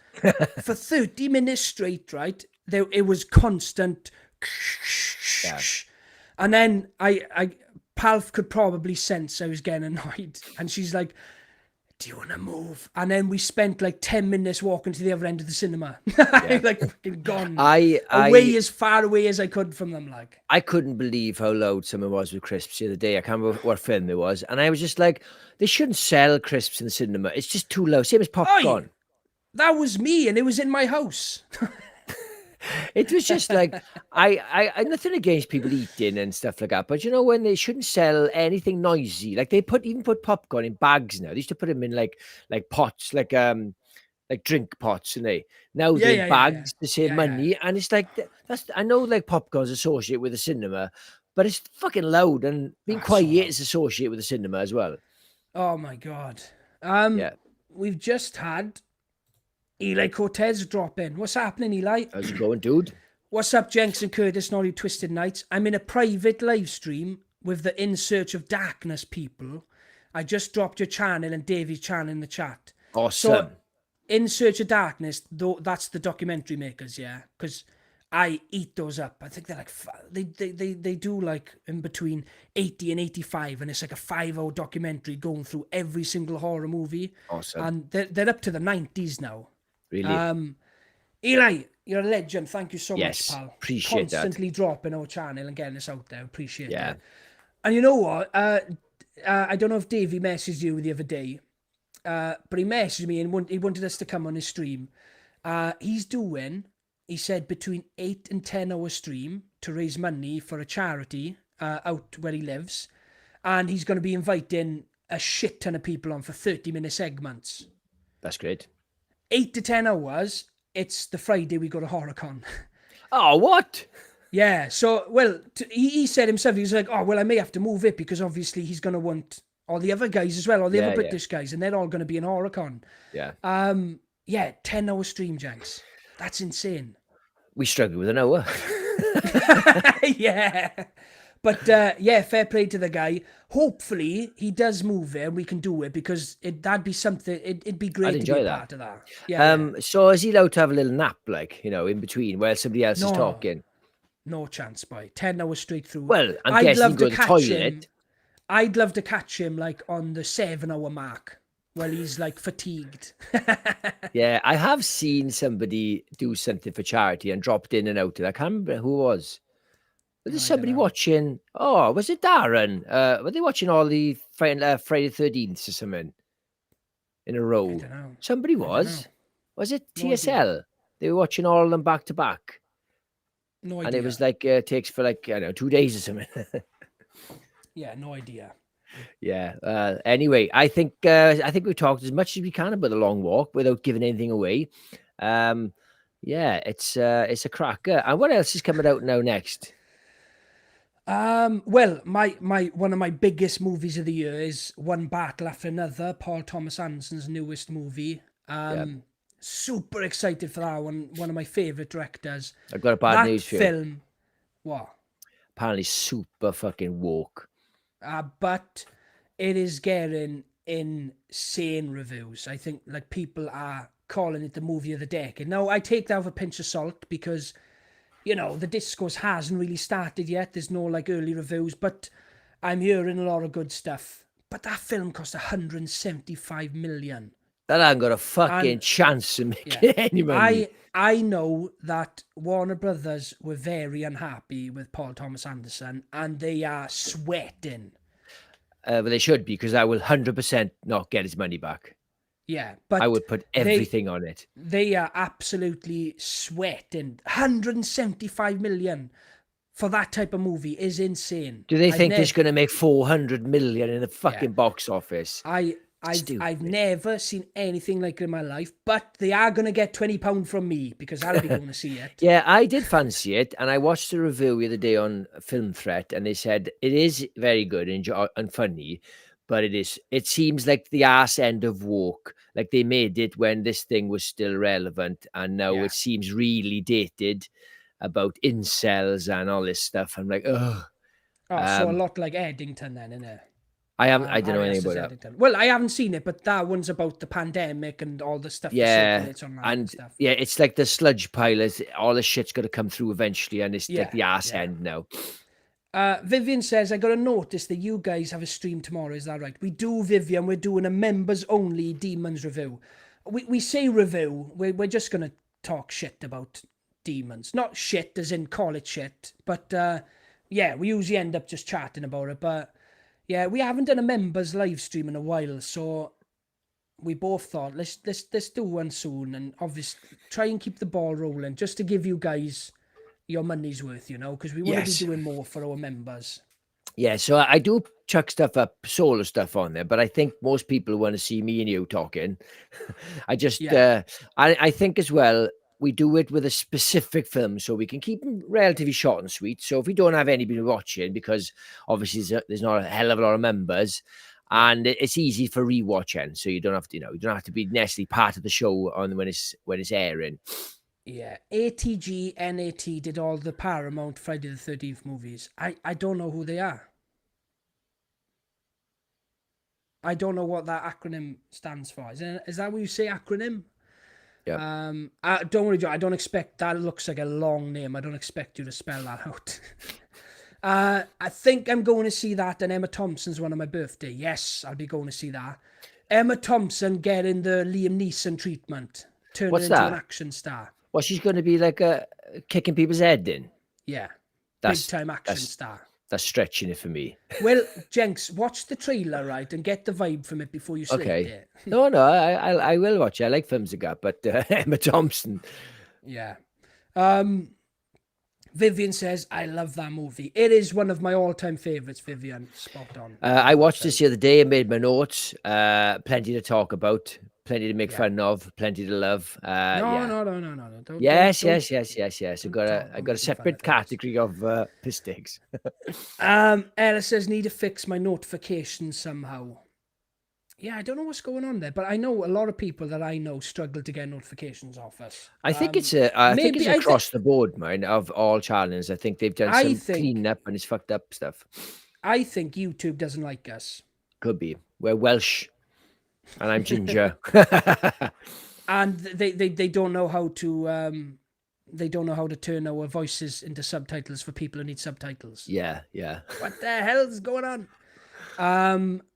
For 30 minutes straight, right, it was constant. Yeah. And then Palf could probably sense I was getting annoyed. And she's like, do you want to move? And then we spent like 10 minutes walking to the other end of the cinema. Like fucking gone. As far away as I could from them. Like I couldn't believe how loud someone was with crisps the other day. I can't remember what film it was. And I was just like, they shouldn't sell crisps in the cinema. It's just too loud. Same as popcorn. That was me and it was in my house. It was just like I nothing against people eating and stuff like that, but you know when they shouldn't sell anything noisy, like they even put popcorn in bags now. They used to put them in like pots, like drink pots, and now they're bags to save money, and it's like that's I know like popcorn's associated with the cinema, but it's fucking loud and being quiet is associated with the cinema as well. Oh my god! We've just had Eli Cortez drop in. What's happening, Eli? How's it going, dude? What's up, Jenks and Curtis, Naughty Twisted Nights? I'm in a private live stream with the In Search of Darkness people. I just dropped your channel and Davies' channel in the chat. Awesome. So In Search of Darkness, though, that's the documentary makers, yeah, because I eat those up. I think they're like they do like in between 80 and 85, and it's like a 5-hour documentary going through every single horror movie. Awesome. And they're up to the 90s now. Really? Eli, you're a legend. Thank you so Yes, much, pal. appreciate that. Constantly dropping our channel and getting us out there. Appreciate Yeah. it. And you know what? I don't know if Davey messaged you the other day, but he messaged me and he wanted us to come on his stream. He said, between 8 and 10 hour stream to raise money for a charity out where he lives. And he's going to be inviting a shit ton of people on for 30-minute segments. That's great. 8 to 10 hours. It's the Friday we go to HorrorCon. Oh, what? Yeah, so, well, he said himself, he was like, oh, well, I may have to move it because obviously he's going to want all the other guys as well, all the other British guys, and they're all going to be in HorrorCon. Yeah. Yeah, 10-hour stream, Jenks. That's insane. We struggle with an hour. Yeah. But, yeah, fair play to the guy. Hopefully, he does move it and we can do it because that'd be something, it'd be great to be a part of that. Yeah, So is he allowed to have a little nap, like, you know, in between while somebody else is talking? No chance, boy. 10 hours straight through. Well, I'm guessing he'd go to the toilet. I'd love to catch him, like, on the 7-hour mark while he's, like, fatigued. Yeah, I have seen somebody do something for charity and dropped in and out. I can't remember who it was. Was there somebody watching? Oh, was it Darren? Were they watching all the Friday the 13th or something in a row? I don't know. Somebody was. Was it TSL? They were watching all of them back to back. No idea. And it was like, takes for like, I don't know, 2 days or something. Yeah, no idea. Yeah. Anyway, I think we've talked as much as we can about the long walk without giving anything away. Yeah, it's a cracker. And what else is coming out now next? Well, my one of my biggest movies of the year is One Battle After Another, Paul Thomas Anderson's newest movie. Super excited for that one. One of my favorite directors. I've got a bad news for you. Film, what? Apparently super fucking woke. But it is getting insane reviews. I think like people are calling it the movie of the decade. Now I take that with a pinch of salt because, you know, the discourse hasn't really started yet. There's no like early reviews, but I'm hearing a lot of good stuff. But that film cost 175 million. That ain't got a fucking chance of making any money. I know that Warner Brothers were very unhappy with Paul Thomas Anderson, and they are sweating. But they should be, because I will 100% not get his money back. Yeah, but I would put everything on it. They are absolutely sweating. 175 million for that type of movie is insane. Do they think it's going to make 400 million in the fucking box office? I've never seen anything like it in my life, but they are going to get £20 from me because I'll be going to see it. Yeah, I did fancy it, and I watched the review the other day on Film Threat, and they said it is very good and funny, but it seems like the arse end of woke. Like they made it when this thing was still relevant, and now it seems really dated about incels and all this stuff. I'm like, ugh. Oh, so a lot like Eddington then, isn't it? I don't know anything about that. Well, I haven't seen it, but that one's about the pandemic and all the stuff. Yeah, and stuff. Yeah, it's like the sludge pile. All the shit's got to come through eventually, and it's like the arse end now. Vivian says, I got to notice that you guys have a stream tomorrow. Is that right? We do, Vivian. We're doing a members-only Demons review. We say review. We're just going to talk shit about Demons. Not shit as in call it shit, but yeah, we usually end up just chatting about it, but yeah, we haven't done a members live stream in a while, so we both thought let's do one soon, and obviously try and keep the ball rolling just to give you guys your money's worth, you know, because we want to be doing more for our members. Yeah, so I do chuck stuff up, solo stuff on there, but I think most people want to see me and you talking. I just, I think as well, we do it with a specific film, so we can keep them relatively short and sweet. So if we don't have anybody watching, because obviously there's not a hell of a lot of members, and it's easy for rewatching, so you don't have to, you don't have to be necessarily part of the show on when it's airing. Yeah, ATG NAT did all the Paramount Friday the 13th movies. I don't know who they are. I don't know what that acronym stands for. Is that what you say, acronym? Yeah. Don't worry, John. I don't expect that. Looks like a long name. I don't expect you to spell that out. I think I'm going to see that, and Emma Thompson's one on my birthday. Yes, I'll be going to see that. Emma Thompson getting the Liam Neeson treatment, turning What's into an that? action star. Well, she's going to be like kicking people's head in. Yeah, That's big time action star. That's stretching it for me. Well, Jenks, watch the trailer, right, and get the vibe from it before you slate Okay. it. No, I will watch it. I like films like that, but Emma Thompson. Yeah. Vivian says, I love that movie. It is one of my all-time favorites, Vivian. Spot on. I watched this the other day and made my notes. Plenty to talk about, plenty to make fun of, plenty to love. No. Don't, Yes. don't I got a separate category of piss takes. Ella says, need to fix my notifications somehow. Yeah, I don't know what's going on there, but I know a lot of people that I know struggle to get notifications off us. I think it's across the board, man, of all channels. I think they've done some cleaning up and it's fucked up stuff. I think YouTube doesn't like us. Could be. We're Welsh, and I'm ginger. And they don't know how to turn our voices into subtitles for people who need subtitles. Yeah. What the hell's going on?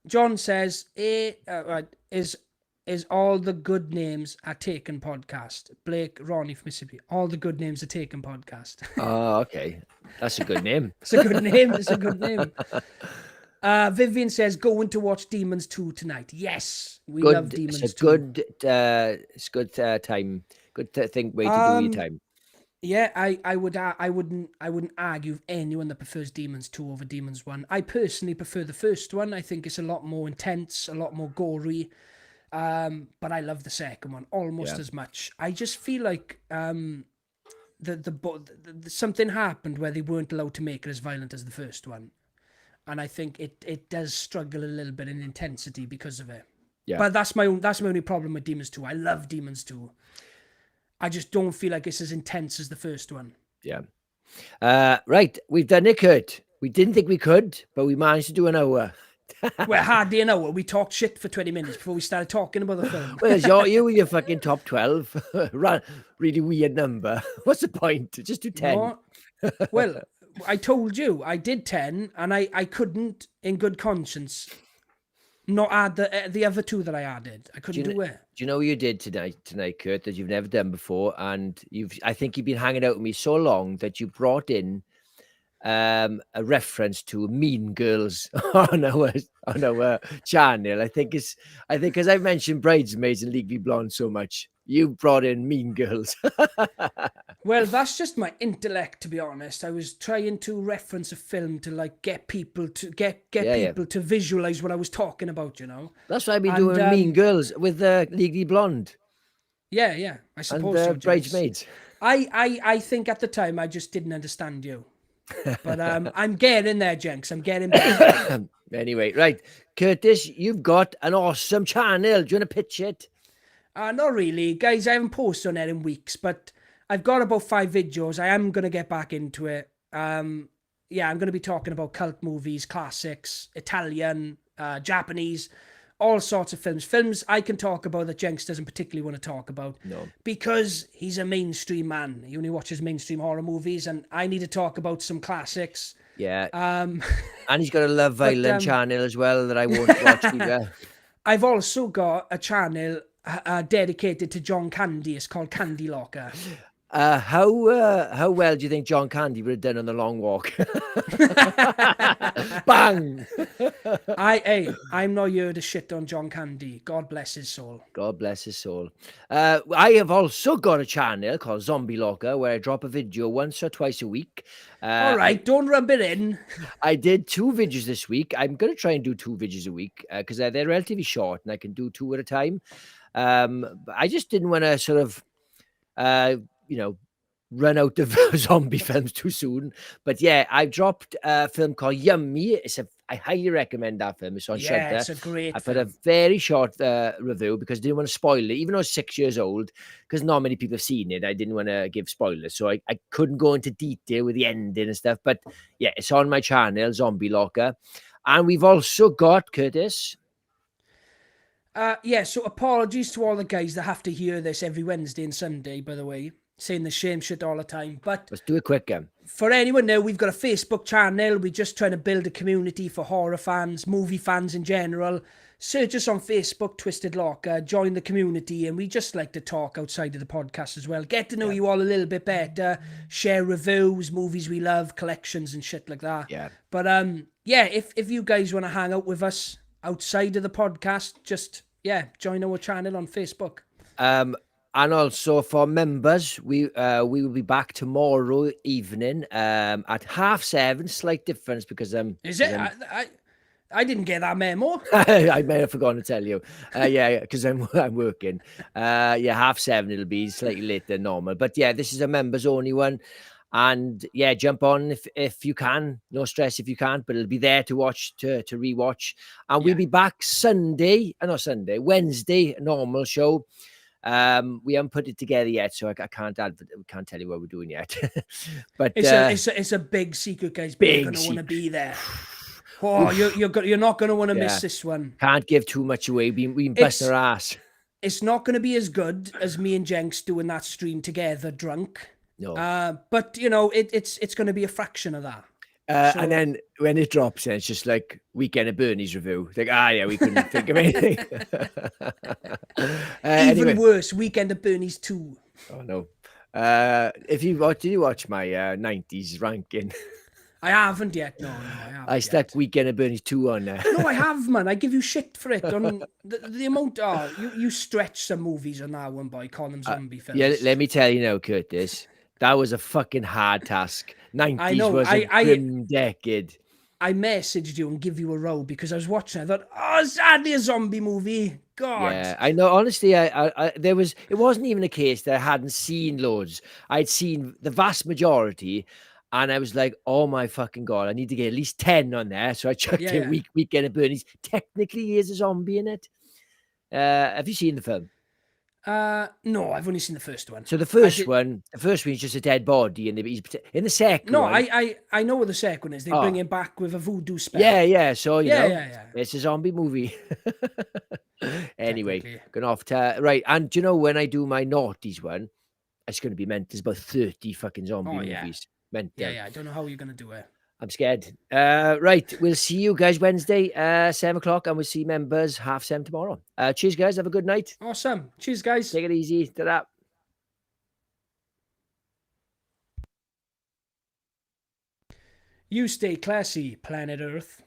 John says, is all the good names are taken podcast. Blake, Ronnie from Mississippi. All the good names are taken podcast. Oh, okay. That's a good name. It's a good name. It's a good name. Vivian says, going to watch Demons 2 tonight. Yes, we love Demons 2. It's good time. Good thing way to do your time. Yeah, I wouldn't argue with anyone that prefers Demons 2 over Demons 1. I personally prefer the first one. I think it's a lot more intense, a lot more gory. But I love the second one almost as much. I just feel like something happened where they weren't allowed to make it as violent as the first one. And I think it does struggle a little bit in intensity because of it. Yeah. But that's my only problem with Demons 2. I love Demons 2. I just don't feel like it's as intense as the first one. Yeah. Right. We've done it, Kurt. We didn't think we could, but we managed to do an hour. Well, hardly an hour. We talked shit for 20 minutes before we started talking about the film. Well, you with your fucking top 12. Really weird number. What's the point? Just do 10. No. Well, I told you I did 10, and I couldn't, in good conscience, not add the other two that I added. I couldn't do it. Do you know what you did tonight, Kurt, that you've never done before? And I think you've been hanging out with me so long that you brought in a reference to Mean Girls on our channel. I think because I've mentioned Bridesmaids and Legally Blonde so much, you brought in Mean Girls. Well, that's just my intellect, to be honest. I was trying to reference a film to like get people to people to visualize what I was talking about. You know, that's why I've been doing Mean Girls with Legally Blonde. Yeah, I suppose. And Bridesmaids. I think at the time I just didn't understand you. But I'm getting there, Jenks. I'm getting better. Anyway, right. Curtis, you've got an awesome channel. Do you want to pitch it? Not really. Guys, I haven't posted on it in weeks, but I've got about 5 videos. I am going to get back into it. I'm going to be talking about cult movies, classics, Italian, Japanese, all sorts of films. Films I can talk about that Jenks doesn't particularly want to talk about. No. Because he's a mainstream man. He only watches mainstream horror movies, and I need to talk about some classics. Yeah. And he's got a Love Island channel as well that I won't watch either. I've also got a channel dedicated to John Candy. It's called Candy Locker. How well do you think John Candy would have done on the long walk? Bang! I'm not here to shit on John Candy. God bless his soul. God bless his soul. I have also got a channel called Zombie Locker where I drop a video once or twice a week. All right, don't rub it in. I did 2 videos this week. I'm going to try and do 2 videos a week because they're relatively short and I can do 2 at a time. But I just didn't want to sort of, run out of zombie films too soon. But yeah, I've dropped a film called Yummy. I highly recommend that film. It's on Shudder. It's a great I put a very short review because I didn't want to spoil it, even though it's 6 years old, because not many people have seen it. I didn't want to give spoilers. So I couldn't go into detail with the ending and stuff. But yeah, it's on my channel, Zombie Locker. And we've also got, Curtis... Yeah, so apologies to all the guys that have to hear this every Wednesday and Sunday, by the way, saying the same shit all the time. But Let's do it quick, Em. for anyone now, we've got a Facebook channel. We're just trying to build a community for horror fans, movie fans in general. Search us on Facebook, Twisted Locker, join the community, and we just like to talk outside of the podcast as well. Get to know you all a little bit better, share reviews, movies we love, collections and shit like that. Yeah. But yeah, if you guys want to hang out with us outside of the podcast, just join our channel on Facebook. And also for members, we will be back tomorrow evening at 7:30. Slight difference because Is it? I didn't get that memo. I may have forgotten to tell you. Yeah, because I'm working. 7:30 it'll be slightly later than normal. But yeah, this is a members only one. And yeah, jump on if you can. No stress if you can't, but it'll be there to watch, to rewatch. And we'll be back Wednesday, normal show. We haven't put it together yet, so I can't tell you what we're doing yet. But it's a big secret, guys. Big, you're gonna want to be there. Oh, you're not gonna want to miss this one. Can't give too much away. We've been busting our ass. It's not going to be as good as me and Jenks doing that stream together, drunk. No. But you know, it's going to be a fraction of that. And then when it drops, it's just like Weekend at Bernie's review. Like, we couldn't think of anything. Even worse, Weekend at Bernie's 2. Oh no! Did you watch my 90s ranking? I haven't yet. No, I haven't. I stuck Weekend at Bernie's 2 on there. No, I have, man. I give you shit for it. On the amount. You stretch some movies on that one, boy. Call them zombie films. Yeah, let me tell you now, Curtis. That was a fucking hard task. 90s was a grim decade. I messaged you and give you a row because I was watching. I thought, sadly a zombie movie. God. Yeah, I know. Honestly, it wasn't even a case that I hadn't seen loads. I'd seen the vast majority, and I was like, oh my fucking God, I need to get at least 10 on there. So I chucked in Weekend at Bernie's. Technically, he is a zombie in it. Have you seen the film? No, I've only seen the first one. So the first one is just a dead body, and he's in the second. No, one, I know what the second one is. They bring him back with a voodoo spell. Yeah. So you know, it's a zombie movie. Anyway, going off to right. And do you know when I do my naughties one, it's going to be meant. There's about 30 fucking zombie movies. Meant. Yeah. I don't know how you're going to do it. I'm scared. Right. We'll see you guys Wednesday, 7 o'clock, and we'll see members 7:30 tomorrow. Cheers, guys. Have a good night. Awesome. Cheers, guys. Take it easy. Ta-da. You stay classy, planet Earth.